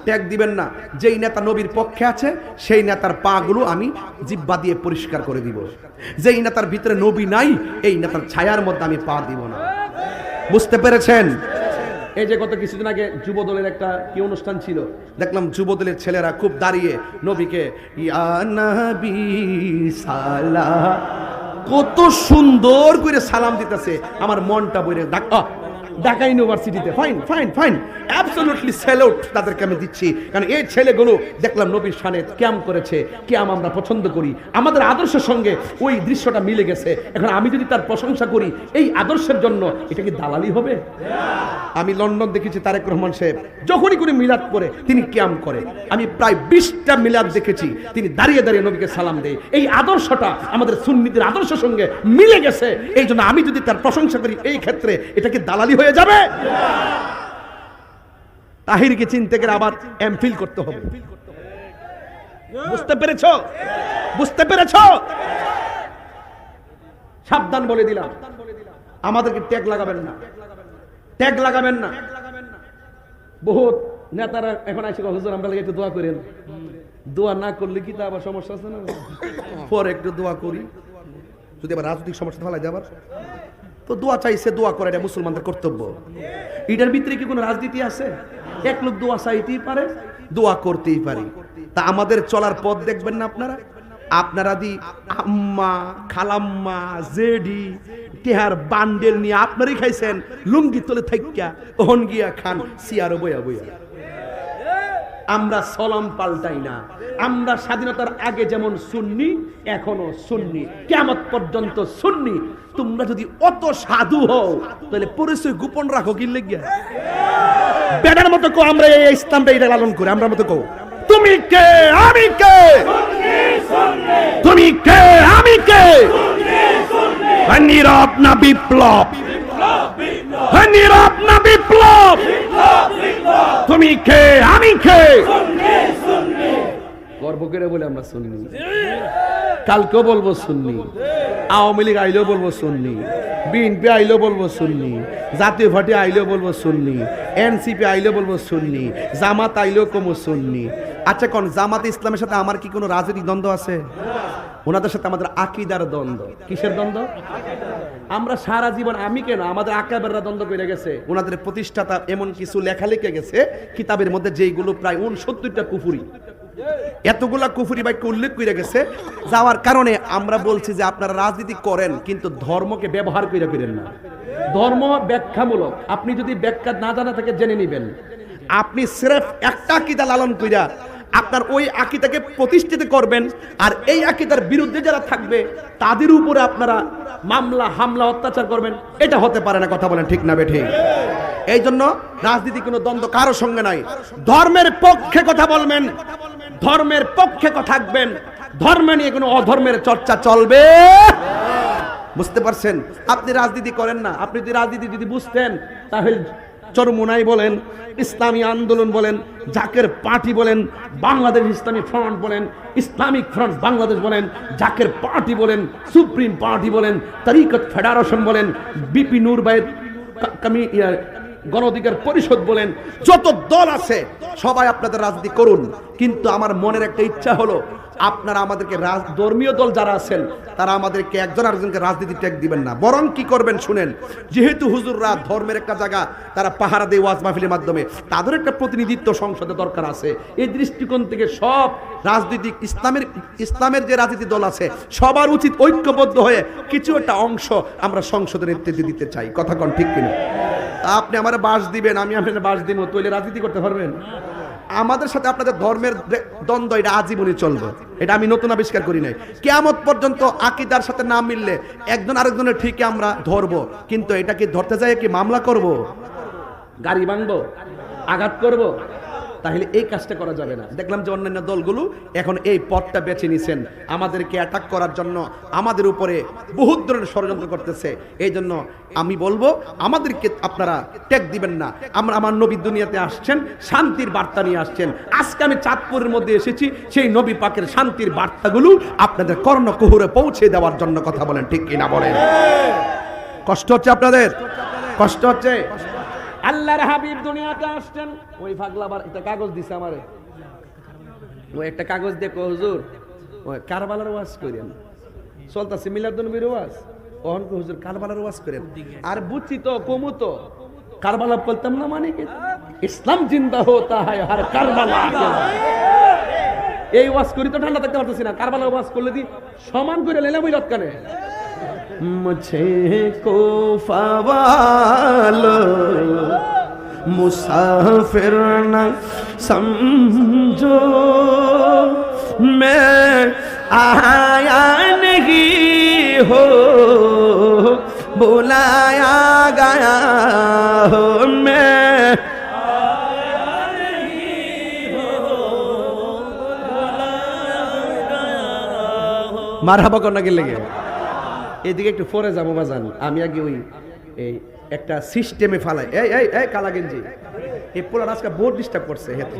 ট্যাগ দিবেন না। যেই নেতা নবীর পক্ষে আছে সেই নেতার পা গুলো আমি জিহ্বা দিয়ে পরিষ্কার করে দিব। যেই নেতার ভিতরে নবী নাই, এই নেতার ছায়ার মধ্যে আমি পা দিব না। বুঝতে পেরেছেন? এই যে গত কিছুদিন আগে যুব দলের একটা কি অনুষ্ঠান ছিল, দেখলাম যুব দলের ছেলেরা খুব দাঁড়িয়ে নবীকে ইয়া নবী সালাম, কত সুন্দর করে সালাম দিতেছে। আমার মনটা বইরে ঢাকা ইউনিভার্সিটিতে fine fine fine, absolutely salute তাদেরকে আমি দিচ্ছি। কারণ এই ছেলেগুলো দেখলাম নবীর শানে ক্যাম্প করেছে। ক্যাম্প আমরা পছন্দ করি, আমাদের আদর্শের সঙ্গে ওই দৃশ্যটা মিলে গেছে। এখন আমি যদি তার প্রশংসা করি এই আদর্শের জন্য, এটা কি দালালি হবে? আমি লন্ডন দেখেছি তারেক রহমান সাহেব যখনই কোনো মিলাদ করে তিনি ক্যাম্প করে। আমি প্রায় 20টা মিলাদ দেখেছি তিনি দাঁড়িয়ে দাঁড়িয়ে নবীকে সালাম দেয়। এই আদর্শটা আমাদের সুন্নিদের আদর্শের সঙ্গে মিলে গেছে। এই জন্য আমি যদি তার প্রশংসা করি এই ক্ষেত্রে, এটা কি দালালি হয়ে যাবে? তাহিরকে চিনতে গেলে আবার এমফিল করতে হবে। বুঝতে পেরেছো? বুঝতে পেরেছো? সাবধান বলে দিলাম, আমাদেরকে ট্যাগ লাগাবেন না, ট্যাগ লাগাবেন না। বহুত নেতারা এখন আসে, হুজুর আমরা একটু দোয়া করেন। দোয়া না করলে কি তা আবার সমস্যা আছে না? পরে একটু দোয়া করি, যদি আবার রাজনৈতিক সমস্যা ফেলা যাবার তো দোয়া চাইছে, দোয়া করে, এটা মুসলমানদের কর্তব্য। এটার ভিতরে কি কোনো রাজনীতি আছে? এক লোক দোয়া চাইতেই পারে, দোয়া করতেই পারি। তা আমাদের চলার পথ দেখবেন না আপনারা? আপনারা দি আম্মা, খালাম্মা, জেডি টেহার বান্ডেল নিয়ে আপনারই খাইছেন লুঙ্গি তলে থাইকা, ওহন গিয়া খান সিয়ারো বইয়া বইয়া। আমরা সলাম পাল্টাই না। আমরা স্বাধীনতার আগে যেমন সুন্নি, এখনো সুন্নি, কিয়ামত পর্যন্ত সুন্নি। তোমরা যদি অত সাধু হও তাহলে পরিচয় গোপন রাখো কি লাগিয়া? বেটার মতো কো আমরা এই ইসলামটা এটা লালন করি। আমরা মতো কো তুমি কে আমি কে, তুমি কে আমি কে, নীরব না বিপ্লব, নীরব না বিপ্লব, তুমি কে আমি কে। গর্ব করে বলে আমরা সুন্নি, কালকেও বলবো সুন্নি, আওয়ামী লীগ আইলেও বলবো সুন্নি, বিএনপি আইলেও বলবো সুন্নি, জাতীয় পার্টি আইলেও বলবো সুন্নি, এনসিপি আইলেও বলবো সুন্নি, জামাত আইলেও কমো সুন্নি। আচ্ছা কোন জামাতে ইসলামের সাথে আমার কি কোনো রাজনৈতিক দ্বন্দ্ব আছে? ওনাদের সাথে আমাদের আকীদার দ্বন্দ্ব। কিসের দ্বন্দ্ব? আমরা সারা জীবন, আমি কেন, আমাদের আকাবেররা দ্বন্দ্ব করে গেছে। ওনাদের প্রতিষ্ঠাতা এমন কিছু লেখা লিখে গেছে কিতাবের মধ্যে, যেইগুলো প্রায় 69টা কুফরি, এতগুলা কুফরি বাক্য উল্লেখ করে গেছে। যাওয়ার কারণে আমরা বলছি যে আপনারা রাজনীতি করেন কিন্তু ধর্মকে ব্যবহার করে করেন না। ধর্ম ব্যাখ্যামূলক, আপনি যদি ব্যাখ্যা না জানা থাকে জেনে নেবেন। আপনি সিরেফ একটা আকীদা লালন কইরা আপনার ওই আকীদাকে প্রতিষ্ঠিত করবেন, আর এই আকীদার বিরুদ্ধে যারা থাকবে তাদের উপরে আপনারা মামলা হামলা অত্যাচার করবেন। এটা হতে পারে না। কথা বলেন ঠিক না বেঠিক? এই জন্য রাজনীতি কোনো দ্বন্দ্ব কারো সঙ্গে নাই। ধর্মের পক্ষে কথা বলবেন, ধর্মের পক্ষে কথা থাকবেন, ধর্ম নিয়ে কোনো অধর্মের চর্চা চলবে। বুঝতে পারছেন? আপনি রাজনীতি করেন না। আপনি যদি রাজনীতি যদি বুঝতেন তাহলে চরমোনাই বলেন, ইসলামী আন্দোলন বলেন, জাকের পার্টি বলেন, বাংলাদেশ ইসলামী ফ্রন্ট বলেন, ইসলামিক ফ্রন্ট বাংলাদেশ বলেন, জাকের পার্টি বলেন, সুপ্রিম পার্টি বলেন, তরিকত ফেডারেশন বলেন, বিপি নূর ভাইয়ের গণ অধিকার পরিষদ বলেন, যত দল আছে সবাই আপনাদের রাজনীতি করুন, কিন্তু আমার মনের একটা ইচ্ছা হলো আপনারা আমাদেরকে ধর্মীয় দল যারা আছেন তারা আমাদেরকে একজন আরেকজনকে রাজনীতি ট্যাগ দিবেন না, বরং কি করবেন শুনেন। যেহেতু হুজুররা ধর্মের একটা জায়গা তারা পাহারা দেয় ওয়াজ মাহফিলের মাধ্যমে, তাদের একটা প্রতিনিধিত্ব সংসদে দরকার আছে। এই দৃষ্টিকোণ থেকে সব রাজনৈতিক ইসলামের যে রাজনীতি দল আছে সবার উচিত ঐক্যবদ্ধ হয়ে কিছু একটা অংশ আমরা সংসদে নেতৃত্ব দিতে চাই। কথা কোন ঠিক কিনা? আপনি আমার বাস দিবেন, আমি আপনার বাস দিব, তৈলে রাজনীতি করতে পারবেন? আমাদের সাথে আপনাদের ধর্মের দ্বন্দ্ব এটা আজীবনই চলবে, এটা আমি নতুন আবিষ্কার করি নাই। কিয়ামত পর্যন্ত আকীদার সাথে না মিললে একজন আরেকজনের ঠিকই আমরা ধরবো, কিন্তু এটা কি ধরতে যায় কি মামলা করব, গাড়ি ভাঙবো, আঘাত করব? তাহলে এই কাজটা করা যাবে না। দেখলাম যে অন্যান্য দলগুলো এখন এই পথটা বেছে নিছেন, আমাদেরকে অ্যাটাক করার জন্য আমাদের উপরে বহুত ধরনের ষড়যন্ত্র করতেছে। এই জন্য আমি বলবো আমাদেরকে আপনারা ট্যাগ দিবেন না। আমার নবী দুনিয়াতে আসছেন, শান্তির বার্তা নিয়ে আসছেন। আজকে আমি চাঁদপুরের মধ্যে এসেছি সেই নবী পাকের শান্তির বার্তাগুলো আপনাদের কর্ণকুহরে পৌঁছে দেওয়ার জন্য। কথা বলেন ঠিক কিনা বলেন? কষ্ট হচ্ছে আপনাদের? কষ্ট হচ্ছে? আল্লাহর হাবিব দুনিয়াতে আসছেন, ওই পাগলাবার একটা কাগজ দিছে আমারে, ওই একটা কাগজ দেখো হুজুর, ওই কারবালার ওয়াজ করেন, চলতেছে মিলাদুন্নবীর ওয়াজ, ওহন কো হুজুর কারবালার ওয়াজ করেন। আর বুঝছি তো কমু তো কারবালা বলতাম না, মানে কি ইসলাম জিন্দা হতা হয় হর কারবালা। এই ওয়াজ করি তো ঠান্ডা থাকতে পারতেছি না, কারবালার ওয়াজ করলে দি সমান করে লেলা বইলত কানে। मुझे कोफा वालो मुसाफिर न समझो, मैं आया नहीं हो बुलाया गया हो, मैं মারহাবা করনা গেলে এদিকে একটু ফরে যাবো বাজান। আমি আগে ওই এই একটা সিস্টেমে ফালাই। এই এই এই কালা গেঞ্জি এই পোলার আজকে বহুত ডিস্টার্ব করছে হেতে।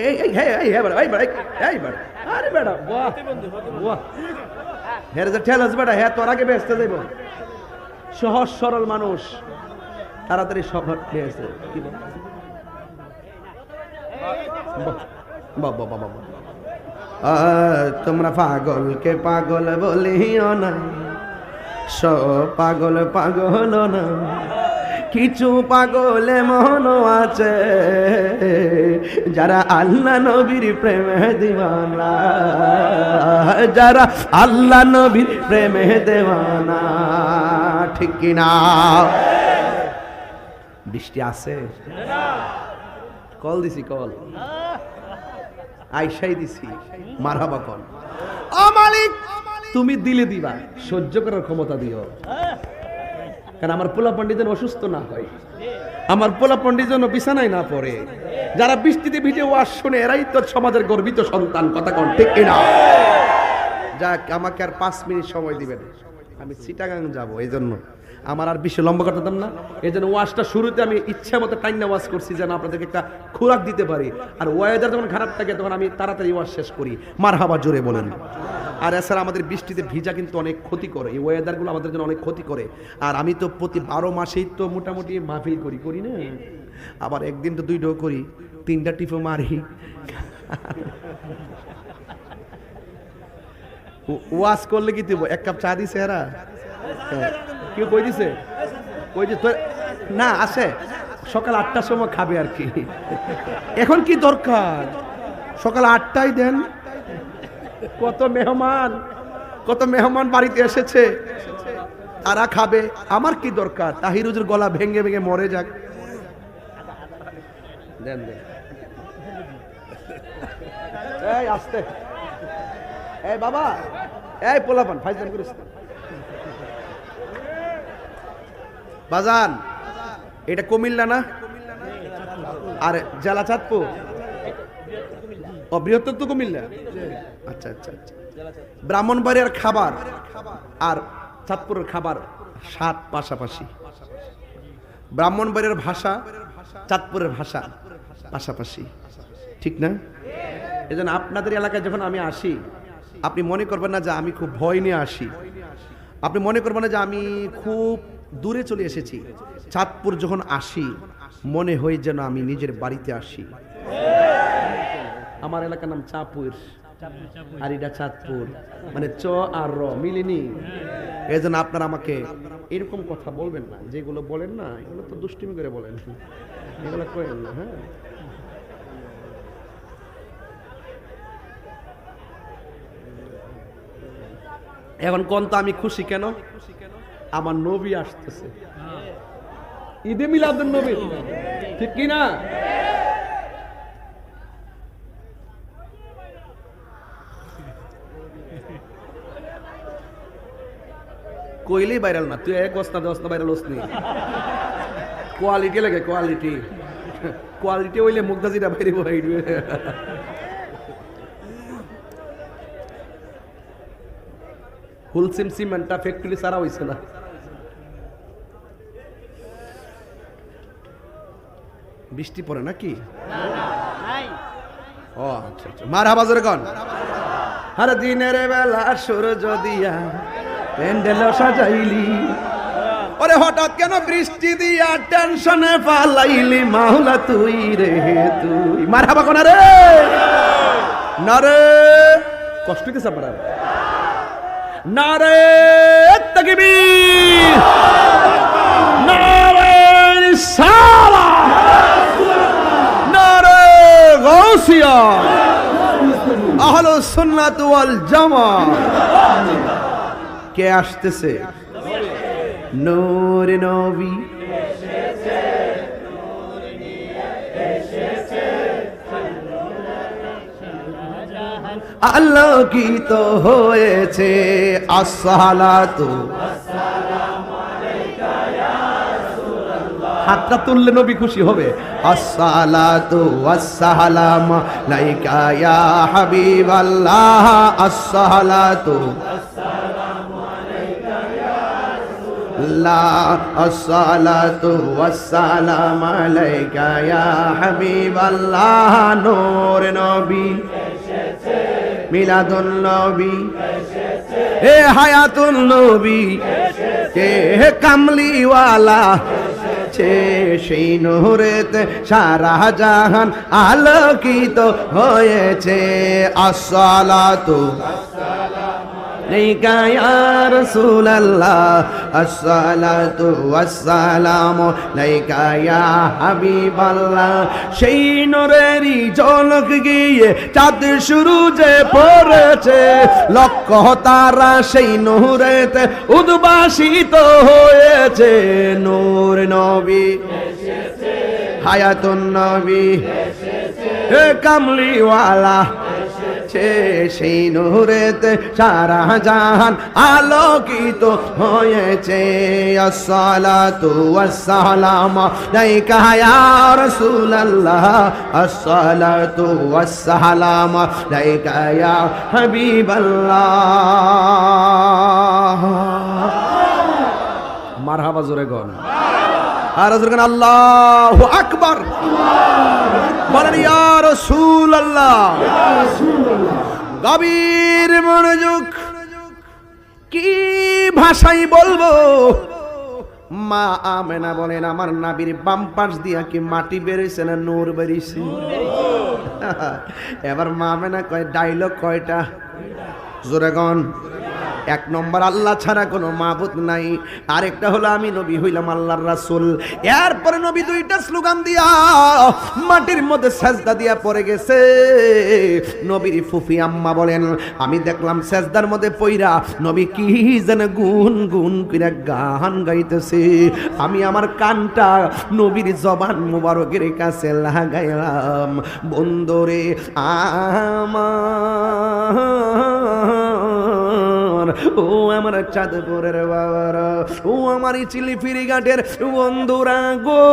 এই এই হে এই হে বড় এই বড় এই বড় আরে বেটা বাহ বাহ হের যে ঠেলাস বেটা হে তোর আগে ব্যস্ত যাইব। সহজ সরল মানুষ তাড়াতাড়ি সব পেয়েছে। কি বল বাহ বাহ বাহ বাহ। তোমরা পাগলকে পাগল বলিও না, সব পাগল পাগল না, কিছু পাগল মন আছে যারা আল্লাহ নবীর প্রেমে দিওয়ানা, যারা আল্লাহ নবীর প্রেমে দেওয়ানা। ঠিক কিনা? বৃষ্টি আছে? কল দিছি, কল আইসাই দিছি, মারহাবা কল। ও মালিক তুমি দিলে দিবা, সহ্য করার ক্ষমতা দিও, কারণ আমার পোলা পণ্ডিত যেন অসুস্থ না হয়, আমার পোলা পণ্ডিত যেন বিছানায় না পড়ে। যারা বৃষ্টিতে ভিজে ওয়াজ শুনে এরাই তো সমাজের গর্বিত সন্তান। কথা কোন ঠিক কিনা? যাক, আমাকে আর 5 মিনিট সময় দিবেন, আমি চিটাগাং যাব। এই জন্য আমার আর বেশি লম্বা করতাম না। এই জন্য ওয়াজটা শুরুতে আমি ইচ্ছা মতো টাইনা ওয়াজ করছি, যেন আপনাদেরকে একটা খোরাক দিতে পারি। আর ওয়েদার যখন খারাপ থাকে তখন আমি তাড়াতাড়ি ওয়াজ শেষ করি। মারহাবা জোরে বলেন। আর এছাড়া আমাদের বৃষ্টিতে ভিজা কিন্তু অনেক ক্ষতি করে, এই ওয়েদারগুলো আমাদের জন্য অনেক ক্ষতি করে। আর আমি তো প্রতি 12 মাসেই তো মোটামুটি মাহফিল করি না, আবার একদিন তো 2টাও করি, 3টা টিপও মারি। ওয়াজ করলে কি দিব? 1 কাপ চা দিছে এরা? কেউ কই দিছে? কই যে না আছে, সকাল 8টার সময় খাবে আর কি। এখন কি দরকার? সকাল 8টায় দেন। কত মেহমান বাড়িতে এসেছে, তারা খাবে, আমার কি দরকার? তাহির হুজুর গলা ভেঙে ভেঙে মরে যাক। দেন দেন। এই আস্তে, এই বাবা, এই পোলাপান ফাইজান করিস না। বাজান এটা কুমিল্লা না? আর জেলা চাঁদপুর? ও বৃহত্তর তো কুমিল্লা। আচ্ছা আচ্ছা আচ্ছা। ব্রাহ্মণবাড়িয়ার খাবার আর চাঁদপুরের খাবার স্বাদ পাশাপাশি। ব্রাহ্মণবাড়িয়ার ভাষা চাঁদপুরের ভাষা পাশাপাশি, ঠিক না? এই জন্য আপনাদের এলাকায় যখন আমি আসি, আপনি মনে করবেন না যে আমি খুব ভয় নিয়ে আসি, আপনি মনে করবেন না যে আমি খুব দূরে চলে এসেছি, চাঁদপুর যখন আসি মনে হয় যেন আমি নিজের বাড়িতে আসি। আমার এলাকার নাম চাঁদপুর আর এটা চাঁদপুর, মানে চ আর র মিলিনি। এই জন্য আপনারা আমাকে এরকম কথা বলবেন না, যেগুলো বলেন না এগুলো তো দুষ্টুমি করে বলেন, এগুলো করেন না। হ্যাঁ, এখন কোন তো আমি খুশি কেন? আমার নবী আসতেছে, ঈদে মিলাদুন নবী, ঠিক কি না? কইলেই ভাইরাল না, তুই এক অস্তা দস্তা ভাইরাল হস নি। কোয়ালিটি লাগে, কোয়ালিটি কোয়ালিটি হইলে মুগ্ধাজিরা বাইরে বইবে। হুলসিম সিমেন্টটা ফ্যাক্টরি সারা হইছে না। বৃষ্টি পড়ে নাকি? ও আচ্ছা আচ্ছা, মারহাবা জোরে কোন। হর দিনের বেলা সূর্য দিয়া প্যান্ডেল সাজাইলি, ওরে হঠাৎ কেন বৃষ্টি দিয়া টেনশনে পালাইলি, মাওলা তুই রে তুই। মারহাবা কোন রে না রে, কষ্ট হইতেছে আপনার? নারে তাকবীর, নারে রিসালাত, নারে গাউসিয়া, আহলুস সুন্নাত ওয়াল জামাত। কে আসতেছে? নূর নবী আলোকিত হয়েছে, আসসালাতু হাতটা তুললে নবী খুশি হবে। আসসালাতু ওয়াসসালামু আলাইকা ইয়া হাবিবাল্লাহ, আসসালাতু আসসালাতু ওয়াসসালামু আলাইকা ইয়া হাবিবাল্লাহ। নূর নবী মিলাদুন নবী, হে হায়াতুন নবী, হে কামলিওয়ালা, সেই নূরেতে সারা জাহান আলোকিত হয়েছে। আসসালাতু আলাইকা ইয়া রাসূলুল্লাহ, আসসালাতু ওয়াসসালামু আলাইকা ইয়া হাবিবাল্লাহ। সেই নূরেরই ঝলক গিয়ে চাঁদ সূরজে পড়েছে, লক্ষ তারা সেই নূরেতে উদ্ভাসিত হয়েছে। নূর নবী হায়াতুন নবী, হে কামলিওয়ালা, সেই নূরেতে সারা জাহান আলোকিত হয়েছে। আসসালাতু ওয়াসসালামু আলাইকা ইয়া রাসূলুল্লাহ, আসসালাতু ওয়াসসালামু আলাইকা ইয়া হাবিবাল্লাহ। মারহাবা জোরে গন, আর জোরে গন আল্লাহু আকবার। বলেন ইয়া রাসূলুল্লাহ। গভীর মনোযোগ, কি ভাষাই বলবো। মা আমেনা বলেন, আমার নাবির বাম পাশ দিয়া কি মাটি বেরিয়েছে না নূর বেরিয়েছে? এবার মা আমেনা কয় ডায়লগ কয়টা? জোরে গন। এক নম্বর, আল্লাহ ছাড়া কোনো মাবুদ নাই। আরেকটা হলো আমি নবী হইলাম আল্লাহর রাসূল। এরপরে নবী দুইটা স্লোগান দিয়া মাটির মধ্যে সেজদা দিয়া পড়ে গেছে। নবীর ফুফি আম্মা বলেন, আমি দেখলাম সেজদার মধ্যে পইরা নবী কি যেন গুন গুন করে গান গাইতেছে। আমি আমার কানটা নবীর জবান মুবারকের কাছে লাগাইলাম। বন্ধুরে আমার, ও আমার চাঁদপুরের বাবারা, ও আমার চিলি ফিরি ঘাটের বন্ধুরা গো,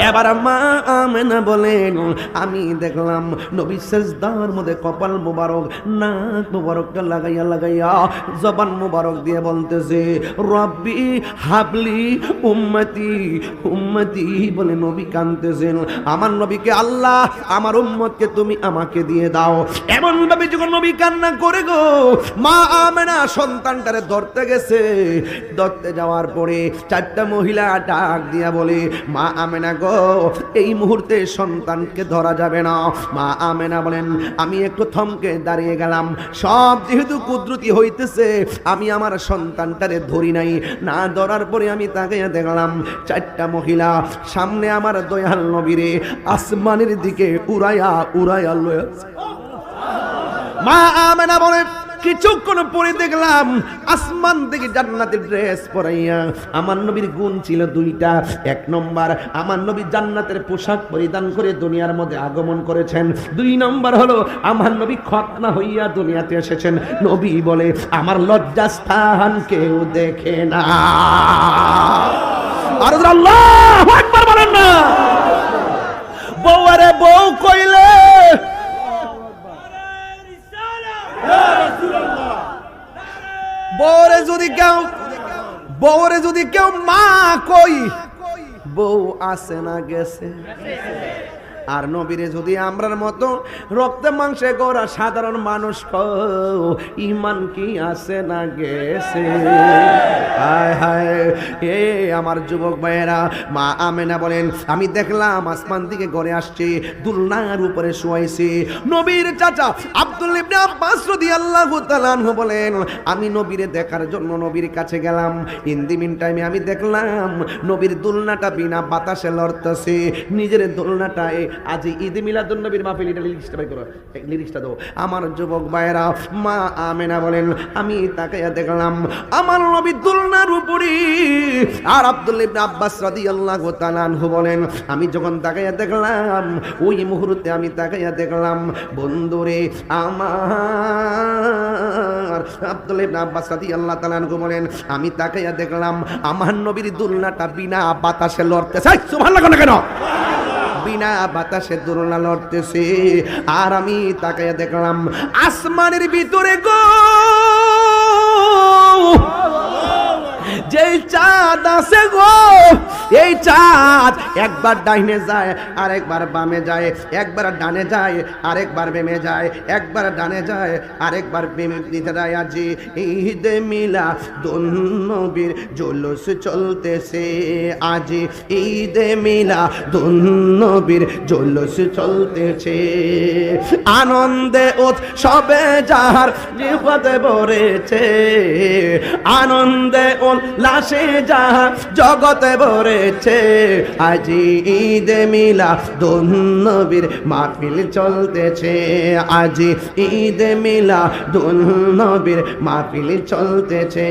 এবার মা আমেনা বলেন আমি দেখলাম নবী সিজদার মধ্যে কপাল মোবারক নাক মোবারকটা লাগাইয়া লাগাইয়া জবান মোবারক দিয়ে বলতেছে রব্বি হাবলি উম্মতি উম্মতি বলে নবী কাঁদতেছেন। আমার নবীকে আল্লাহ আমার উম্মতকে তুমি আমাকে দিয়ে দাও। এমন ভাবে যখন নবী কান্না করে গো মা আমেনা সন্তানটারে ধরতে গেছে, ধরতে যাওয়ার পরে চারটা মহিলা ডাক দিয়া বলে মা আমেনা গো এই মুহূর্তে সন্তানকে ধরা যাবে না। মা আমেনা বলেন আমি একটু থমকে দাঁড়িয়ে গেলাম, সব যেহেতু কুদরতি হইতেছে আমি আমার সন্তানটারে ধরি নাই, না ধরার পরে আমি তাকে দেখলাম চারটা মহিলা সামনে আমার দয়াল নবীরে আসমানের দিকে উড়াইয়া উড়াইয়া লয়ে আছে। মা আমেনা বলে কিছুক্ষণ পরে দেখলাম আসমান থেকে জান্নাতের ড্রেস পরাইয়া। আমার নবীর গুণ ছিল দুইটা, এক নম্বর আমার নবী জান্নাতের পোশাক পরিধান করে দুনিয়ার মধ্যে আগমন করেছেন, দুই নম্বর হলো আমার নবী খতনা হইয়া দুনিয়াতে এসেছেন। নবী বলে আমার লজ্জাস্থান কেউ দেখে না। আর আল্লাহু আকবার বলেন না। বউরে বউ কইলে বউরে যদি কেউ মা কই বউ আসে না গেছে। আর নবীরে যদি আমরার মতো রক্তে মাংসে গড়া সাধারণ মানুষ ইমান কি আসে না গেছে। হায় হায় এ আমার যুবক ভাইয়েরা, মা আমেনা বলেন আমি দেখলাম আসমান থেকে ঘরে আসছে, দুলনার উপরে শোয়াইছে। নবীর চাচা আব্দুল্লাহ ইবনে আব্বাস রাদিয়াল্লাহু তাআলা আনহু বলেন আমি নবীরে দেখার জন্য নবীর কাছে গেলাম। ইন দি মিন টাইমে আমি দেখলাম নবীর দুলনাটা বিনা বাতাসে লড়তেছে। নিজের দুলনাটায় আজ ঈদ মিলাদুন নবীর মাহফিল, এটা লিস্টটা বাই করো, লিস্টটা দাও। আমার যুবক ভাইয়েরা, মা আমেনা বলেন আমি তাকাইয়া দেখলাম আমার নবী দুলনার উপরে। আর আব্দুল্লাহ ইবনে আব্বাস রাদিয়াল্লাহু তাআলা আনহু বলেন আমি যখন তাকাইয়া দেখলাম ওই মুহূর্তে আমি তাকাইয়া দেখলাম বন্ধুরে আমার। আব্দুল্লাহ ইবনে আব্বাস রাদিয়াল্লাহু তাআলা আনহু বলেন আমি তাকাইয়া দেখলাম আমার নবীর দুলনাটা বিনা বাতাসে লড়তেছে। সুবহানাল্লাহ কেন? বিনা বাতাসে দুলনা লড়তেছে। আর আমি তাকাইয়া দেখলাম আসমানের ভিতরে গো যেই চাঁদ আছে গো, এই চাঁদ একবার ডাইনে যায় আর একবার বামে যায়, একবার ডানে যায় আরেকবার বেমে যায়, একবার ডানে যায় আরেকবার বেমে দিতে যায়। আজি ঈদে মিলাদুন নবীর জুলুস চলতেছে, আজি ঈদে মিলাদুন নবীর জুলুস চলতেছে। আনন্দে উৎসবে যাহার জিহ্বাতে ভরেছে, আনন্দে উল্লাসে যাহা জগতে ভরেছে, আজি ঈদে মিলাদুন নবীর মাহফিল চলতেছে, আজি ঈদে মিলাদুন নবীর মাহফিল চলতেছে।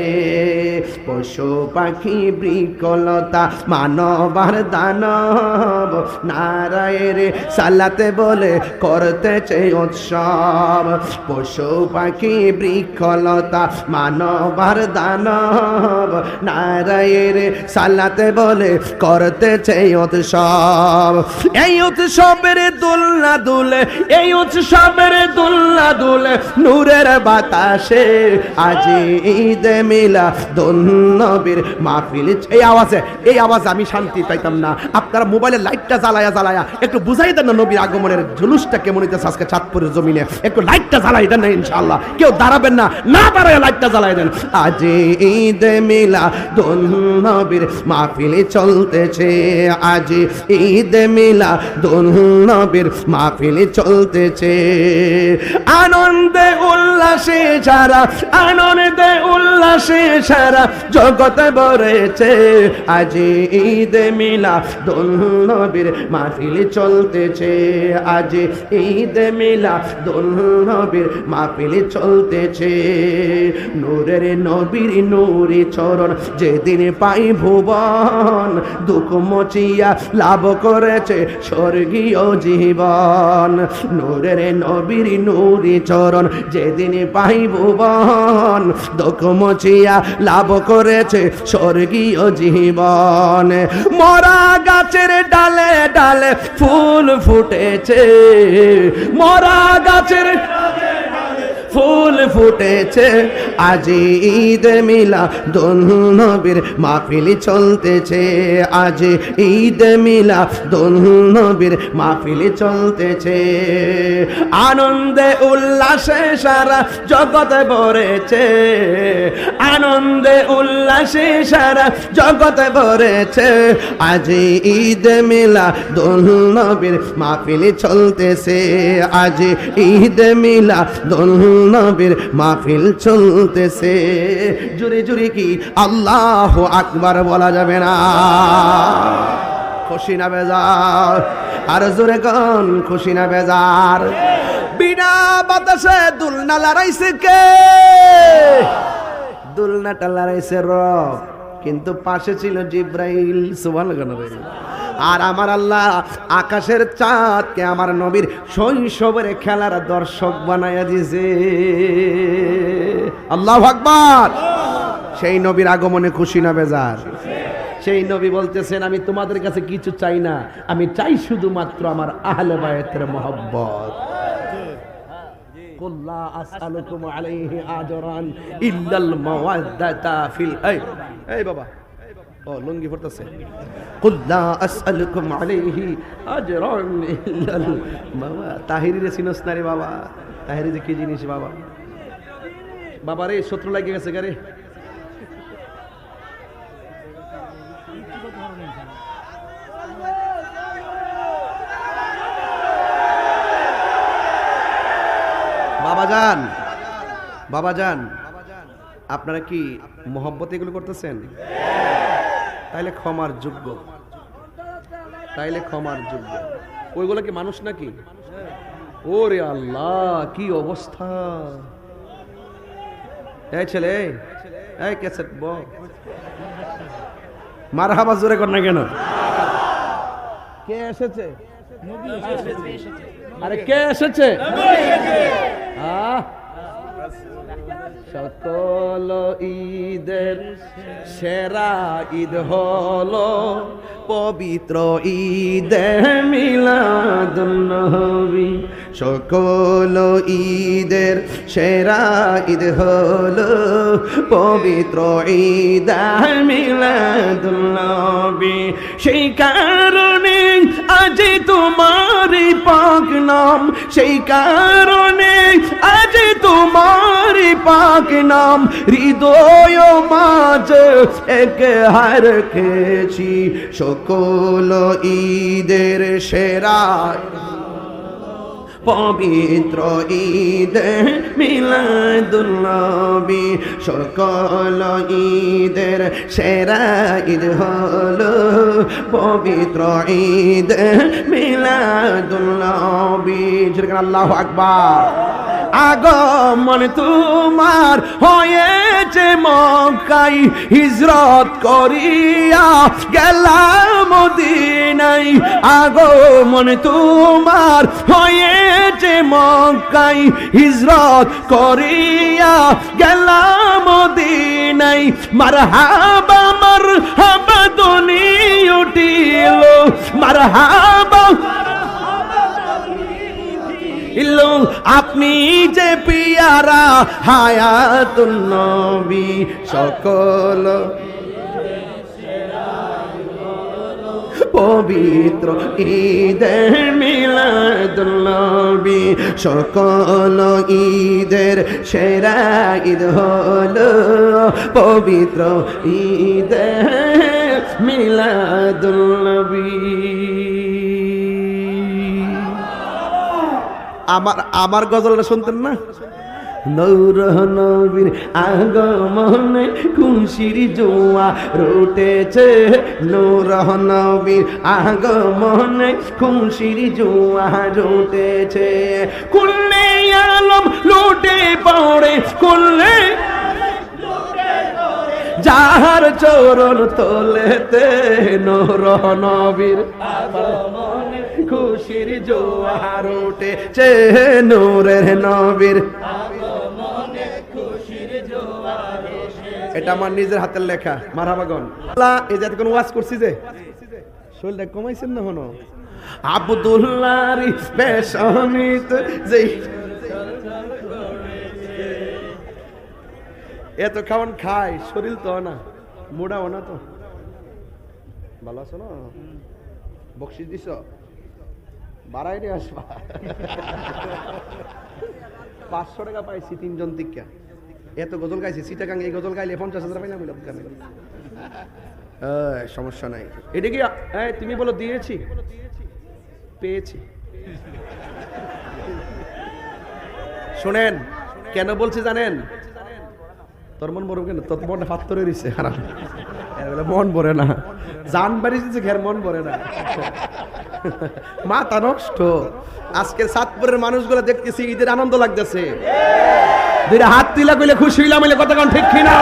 পশু পাখি বৃক্ষলতা মানবার দানব নারায়ের সালাতে বলে করতেছে উৎসব। পশু পাখি বৃক্ষলতা মানবার দানব নারায়ের সালাতে বলে করতেছে উৎসব। এই উৎসবের দোলনা দুলে, এই উৎসবের দোলনা দুলে নূরের বাতাসে, আজি ঈদে মিলাদুন নবীর মাহফিল। এই আওয়াজে আমি শান্তি পাইতাম না। আপনারা মোবাইলের লাইটটা জ্বালায়া জ্বালায়া একটু বুঝাই দেন না নবীর আগমনের জুলুসটা কেমন হইতেছে আজকে চাঁদপুরের জমিনে। একটু লাইটটা জ্বালাই দেন না ইনশাআল্লাহ। কেউ দাঁড়াবেন না, না দাঁড়ায় লাইটটা জ্বালাই দেন। আজি ঈদে মিলাদুন নবীর মাহফিল চলতেছে, আজি ঈদে মিলাদুন নবীর মাহফিল চলতেছে। আনন্দে উল্লাসে সারা, আনন্দে উল্লাসে সারা জগতে ভরেছে, আজি ঈদে মিলাদুন নবীর মাহফিল চলতেছে, আজি ঈদে মিলাদুন নবীর মাহফিল চলতেছে। নূরের নবীর নূরে চরণ যেদিন পাই ভুবন দুঃখ মুছিয়া লাভ করেছে স্বর্গীয় জীবন। নূরের নবীর নূরি চরণ যেদিন পাই ভুবন দুঃখ মুছিয়া লাভ করেছে স্বর্গীয় জীবন। মরা গাছের ডালে ডালে ফুল ফুটেছে, মরা গাছের ফুল ফুটেছে, আজি ঈদ মিলাদুন নবীর মাহফিল চলতেছে, আজি ঈদ মিলাদুন নবীর মাহফিল চলতেছে। আনন্দে উল্লাসে সারা জগৎ ভরেছে, আনন্দে উল্লাসে সারা জগৎ ভরেছে, আজি ঈদ মিলাদুন নবীর মাহফিল চলতেছে, আজি ঈদ মিলাদুন নবীর মাহফিল চলতেছে। জুরি জুরি কি আল্লাহু আকবার বলা যাবে না? খুশি না বেজার? আর জোরে কোন খুশি না বেজার? বিনা বাতাসে দুলনা লড়াইছে কে? দুলনাটা লড়াইছে রব, কিন্তু পাশে ছিল জিব্রাইল। সুবহানাল্লাহ। আর আমার আল্লাহ আকাশের চাঁদকে আমার নবীর শৈশবের খেলার দর্শক বানায়া দিয়েছে। আল্লাহু আকবার। সেই নবীর আগমনে খুশি না বেজার? সেই নবী বলতেছেন, আমি তোমাদের কাছে কিছু চাই না, আমি চাই শুধুমাত্র আমার আহলে বায়তের মহব্বত। কুল্লা আসআলুকুম আলাইহি আজরান ইল্লাল মাওয়াদ্দাতা ফিল এই বাবা ও লুঙ্গি পড়তেছে। কুল্লা আসআলুকুম আলাইহি আজরান ইল্লাল তাহিরি রে চিনস না রে বাবা? তাহিরি যে কি জিনিস বাবা? বাবা রে শত্রু লাগে গেছে গারে। বাবাজান, বাবাজান, আপনারা কি মোহব্বত এগুলো করতেছেন? তাইলে ক্ষমার যোগ্য, তাইলে ক্ষমার যোগ্য। ওইগুলো কি মানুষ নাকি? ওরে আল্লাহ, কি অবস্থা! এই ছেলে, এই ক্যাসেট ব মারহাবা জোরে কর না কেন? কে এসেছে? আরে কে এসেছে? সকল ঈদের সেরা ঈদ হলো পবিত্র ঈদে মিলাদুন নবী। সকল ঈদের সেরা ঈদ হলো পবিত্র ঈদে মিলাদুন নবী। সেই কারণে আজ তোমার পাক নাম, সেই কারণে আজ তোমার পাক নাম হৃদয় মাঝে এক হার খেয়েছি। সকল ঈদের সেরা পবিত্র ঈদ মিলাদুন নবী। সকল ঈদের সেরা ঈদ হলো পবিত্র ঈদ মিলাদুন নবী। আল্লাহু আকবার। আগমন তোমার হয়েছে মক্কায়, হিজরত করিয়া গেলাম মদিনায়। আগমন তোমার হয়েছে মক্কায়, হিজরত করিয়া গেলাম মদিনায়। মারহাবা মারহাবা ধ্বনি উঠিল, মারহাবা আপনি যে পিয়ারা হায়াতুন নবী। সকল পবিত্র ঈদে মিলাদুন নবী। সকল ঈদের সেরা ঈদ হলো পবিত্র ঈদে মিলাদুন নবী। আমার গজলটা শুনতেন না? নূর নবীর আগমনে খুশির জোয়া রুটেছে, নূর নবীর আগমনে খুশির জোয়া রুটেছে। কুল্লে আলম লুটে পড়ে, কুল্লে যাহার চরণ তলেতে নূর নবীর খুশির জোয়ার উঠেছে নূরের নবীর। এটা আমার নিজের হাতের লেখা। মারহাবাগন আল্লাহ, এই যে কোন ওয়াজ করছি যে শরীরটা কমাইছেন না হনো আব্দুল্লাহর পেশানিত যে এত খাওয়ান খায়, শরীর তো না মোড়াও না, তো ভালো আছো না? বকশিস দিছ, বাড়াই নিয়ে আসবা। 500 টাকা পাইছি 3 জন টিকা। এত গজল গাইছি চিটাগাং, এই গজল গাইলে 50,000 পাইলাম। সমস্যা নাই। এটা কি তুমি বলো দিয়েছি, পেয়েছি। শোনেন কেন বলছি জানেন? তোর মন ভরবে কেন? তোর মনটা পাথরে দিছে, মন ভরে না। জান বাড়ি দিচ্ছে, ঘের মন ভরে না, মাথা নষ্ট। আজকে সাতপুরের মানুষগুলো দেখতেছি ঈদের আনন্দ লাগতেছে, দুইটা হাত তুলা কইলে খুশি হইলাম, এলে কথা কোন ঠিক কিনা?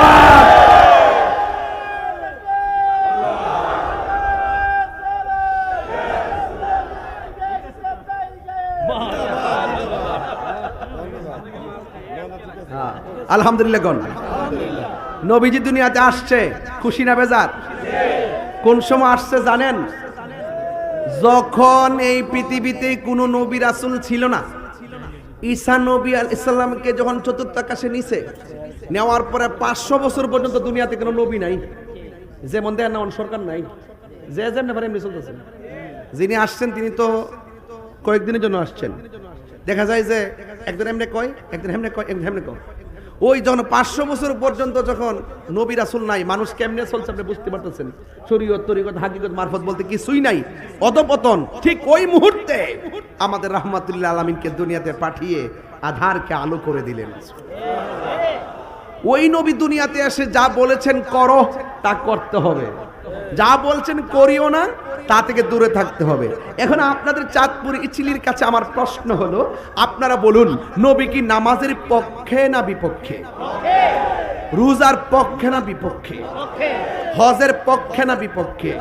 আলহামদুলিল্লাহ গণ। নবীজি দুনিয়াতে আসছে, খুশি না বেজার? কোন সময় আসছে জানেন? যখন এই পৃথিবীতে কোনো নবী রাসূল ছিল না। ঈসা নবী আলাইহিস সালামকে যখন চতুর্থ আকাশে নিছে, নেওয়ার পরে 500 বছর পর্যন্ত দুনিয়াতে কোনো নবী নাই। যেমন দেন না সরকার নাই, যে যেমন পারে এমনি চলতেছে। যিনি আসছেন তিনি তো কয়েকদিনের জন্য আসছেন। দেখা যায় যে একদিন এমনি কয়, একদিন হেমনে কয়, একদিন হেমনে কয়। ওই যখন 500 বছর পর্যন্ত যখন নবী রাসূল নাই, মানুষ কেমনে চলছে আপনি বুঝতে পারতেছেন। শরীয়ত, তরিকত, হাকিকত, মারফত বলতে কিছুই নাই, অধপতন। ঠিক ওই মুহূর্তে আমাদের রাহমাতুল্লিল আলামিনকে দুনিয়াতে পাঠিয়ে আধারকে আলো করে দিলেন। ওই নবী দুনিয়াতে এসে যা বলেছেন করো, তা করতে হবে। যা বলছেন করিও না, তা থেকে দূরে থাকতে হবে। এখন আপনাদের চাঁদপুর ইচিলির কাছে আমার প্রশ্ন হলো, আপনারা বলুন, নবী কি নামাজের পক্ষে না বিপক্ষে? রোজার পক্ষে না বিপক্ষে? হজের পক্ষে না বিপক্ষে?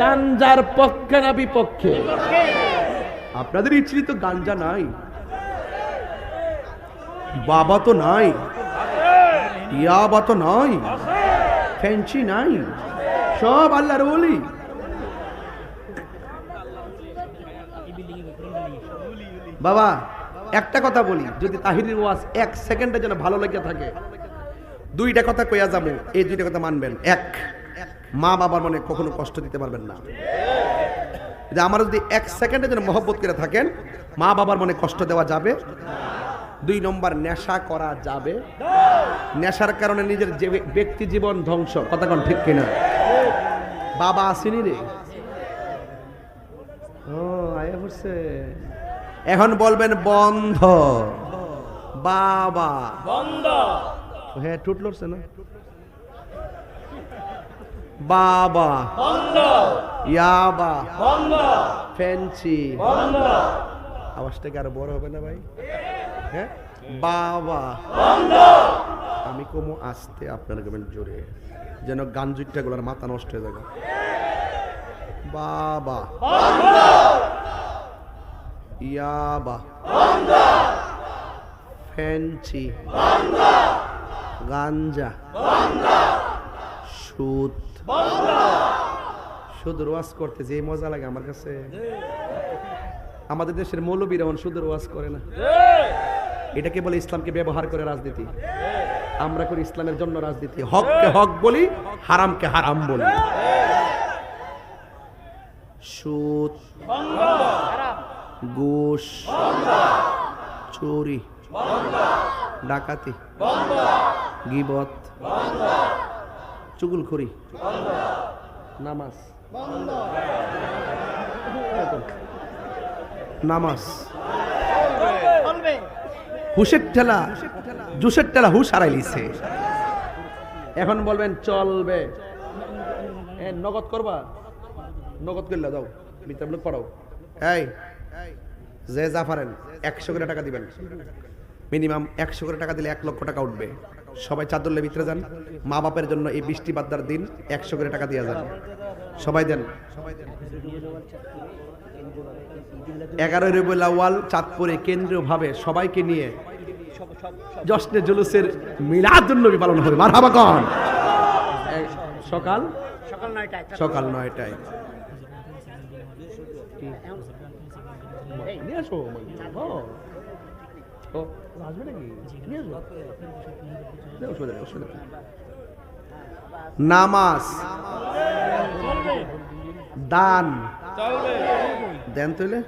গাঞ্জার পক্ষে না বিপক্ষে? আপনাদের ইচিলি তো গাঞ্জা নাই, বাবা তো নাই, ইয়াবা তো নাই, ফেন্সি নাই, সব আল্লাহর ওলি। বাবা একটা কথা বলি, যদি তাহিরের ওয়াজ 1 সেকেন্ডের জন্য ভালো লেগে থাকে, 2টা কথা কইয়া যাবো, এই 2টা কথা মানবেন। 1, মা বাবার মনে কখনো কষ্ট দিতে পারবেন না। যে আমার যদি 1 সেকেন্ডের জন্য মহব্বত করে থাকেন, মা বাবার মনে কষ্ট দেওয়া যাবে। 2 নম্বর, নেশা করা যাবে। নেশার কারণে নিজের যে ব্যক্তি জীবন ধ্বংস, কথা কোন ঠিক কিনা? বাবা আসেনি রে, ও আয়া হচ্ছে। এখন বলবেন বন্ধ, বাবা বন্ধ। হ্যাঁ টুট লড়ছে না, বাবা বন্ধ, ইয়াবা বন্ধ, ফেন্সি বন্ধ। আওয়াজটা কি আরো বড় হবে না ভাই? হ্যাঁ, বাবা বন্ধ। আমি কমো আসতে, আপনারা কমেন জোরে, যেন গান জুটটা গুলার মাথা নষ্ট হয়ে যাবে। বাবা বন্ধ, ইয়াবা বন্ধ, ফেন্সি বন্ধ, গাঞ্জা বন্ধ, সুদ বন্ধ। সুদের ওয়াজ করতে যে মজা লাগে আমার কাছে। আমাদের দেশের মৌলবীরা সুদের ওয়াজ করে না, এটাকে বলে ইসলামকে ব্যবহার করে রাজনীতি। আমরা করি ইসলামের জন্য রাজনীতি। হককে হক বলি, হারামকে হারাম বলি। সুদ বন্ধ, ঘুষ বন্ধ, চুরি বন্ধ, ডাকাতি বন্ধ, গীবত বন্ধ, চুগলখড়ি বন্ধ, নামাজ বন্ধ, নামাজ, হুশের ঠেলা, জুসের ঠেলা হুশ হারাই লিছে। এখন বলবেন চলবে, নগদ করবা, নগদ করলে দাও, মিত্র পড়াও। এই যে যা পারেন 100 করে টাকা দিবেন, মিনিমাম 100 করে টাকা দিলে 1 লক্ষ টাকা উঠবে। সবাই চাদরলে ভিতরে যান। মা বাপের জন্য এই বৃষ্টি বাদ্দার দিন 100 করে টাকা দিয়ে যান। সবাই দেন। 11 রবিউল আউয়াল চাঁদপুরে কেন্দ্রীয়ভাবে সবাইকে নিয়ে জশ্নে জুলুসের মিলাদুন নবী পালন হবে। মারহাবা কোন? সকাল 9টায়। নিয়ে আসো আসবে নাকি? নিয়ে আসো। নামাজ, দান দেন, তৈলে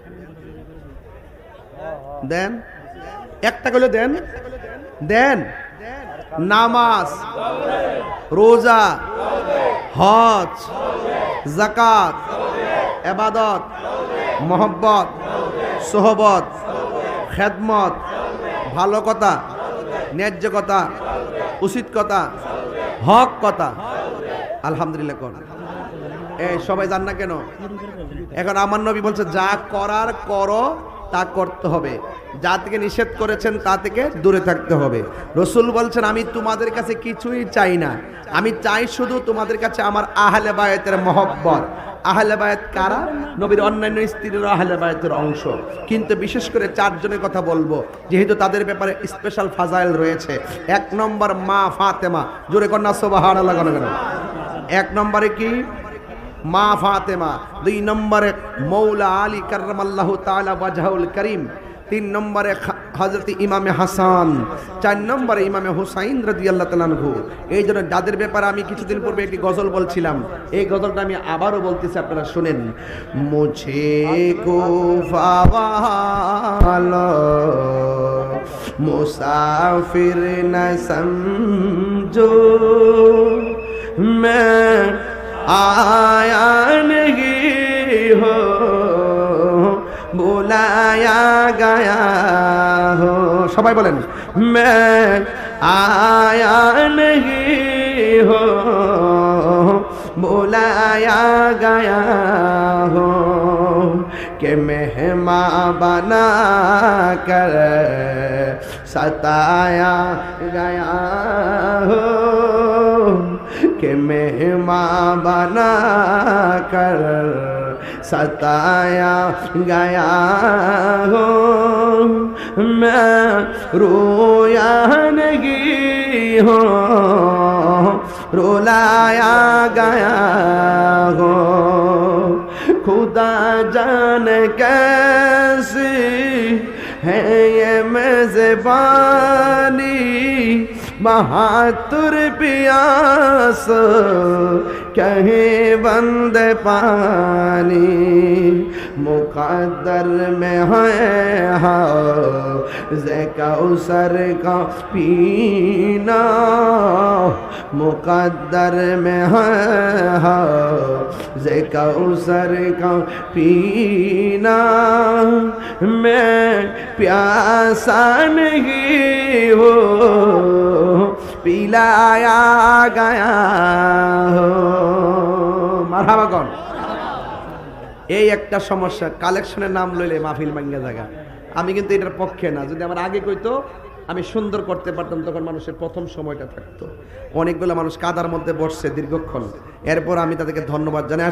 দেন, একটা করলে দেন। নামাজ, রোজা, হজ, যাকাত, ইবাদত, মহব্বত, সোহবত, খেদমত, ভালো কথা, ন্যায্য কথা, উচিত কথা, হক কথা। আলহামদুলিল্লাহ কোন? এই সবাই জান না কেন? এখন আমার নবী বলছে যা করার করো, তা করতে হবে। যা থেকে নিষেধ করেছেন তা থেকে দূরে থাকতে হবে। রসুল বলছেন আমি তোমাদের কাছে কিছুই চাই না, আমি চাই শুধু তোমাদের কাছে আমার আহলে বায়াতের মহব্বত। আহলে বায়াত কারা? নবীর অন্যান্য স্ত্রীর আহলে বায়াতের অংশ, কিন্তু বিশেষ করে 4 জনের কথা বলবো, যেহেতু তাদের ব্যাপারে স্পেশাল ফাজাইল রয়েছে। 1 নম্বর মা ফাতেমা, জোরে কন্যা সুবহানাল্লাহ। 1 নম্বরে কি? মা ফাতেমা। 2 নম্বরে মৌলা আলী কাররামাল্লাহু তাআলা ওয়াজহুল করিম। 3 নম্বরে হযরত ইমামে হাসান। 4 নম্বরে ইমামে হুসাইন রাদিয়াল্লাহু তাআলা আনহু। এই জন্য যাদের ব্যাপারে আমি কিছুদিন পূর্বে একটি গজল বলছিলাম, এই গজলটা আমি আবারও বলতেছি, আপনারা শুনেন। মুঝে কুফাওয়ালো মুসাফির না সমঝো, मैं आया नहीं हो बुलाया गया हो। সবাই বলেন मैं आया नहीं हो बुलाया गया हो कि मेहमान बना कर सताया गया हो, कि मेहमान बना कर सताया गया हो। मैं रोया नहीं हो रुलाया गया हो। खुदा जाने कैसी है ये मेज़बानी, बहादुर पियास कहीं बंद पानी, मुकद्दर में है हौज़ कौसर का पीना, मुकद्दर में है हौज़ कौसर का पीना। मैं प्यासा नहीं हो पिलाया गया हो। মারহাবা কোন? এই একটা সমস্যা, কালেকশনের নাম লইলে মাহফিল ভাঙ্গা জায়গা। আমি কিন্তু এটার পক্ষে না। যদি আমার আগে কইতো আমি সুন্দর করতে পারতাম, তখন মানুষের প্রথম সময়টা থাকতো। অনেকগুলো মানুষ কাদার মধ্যে বসছে দীর্ঘক্ষণ, এরপর আমি তাদেরকে ধন্যবাদ জানাই।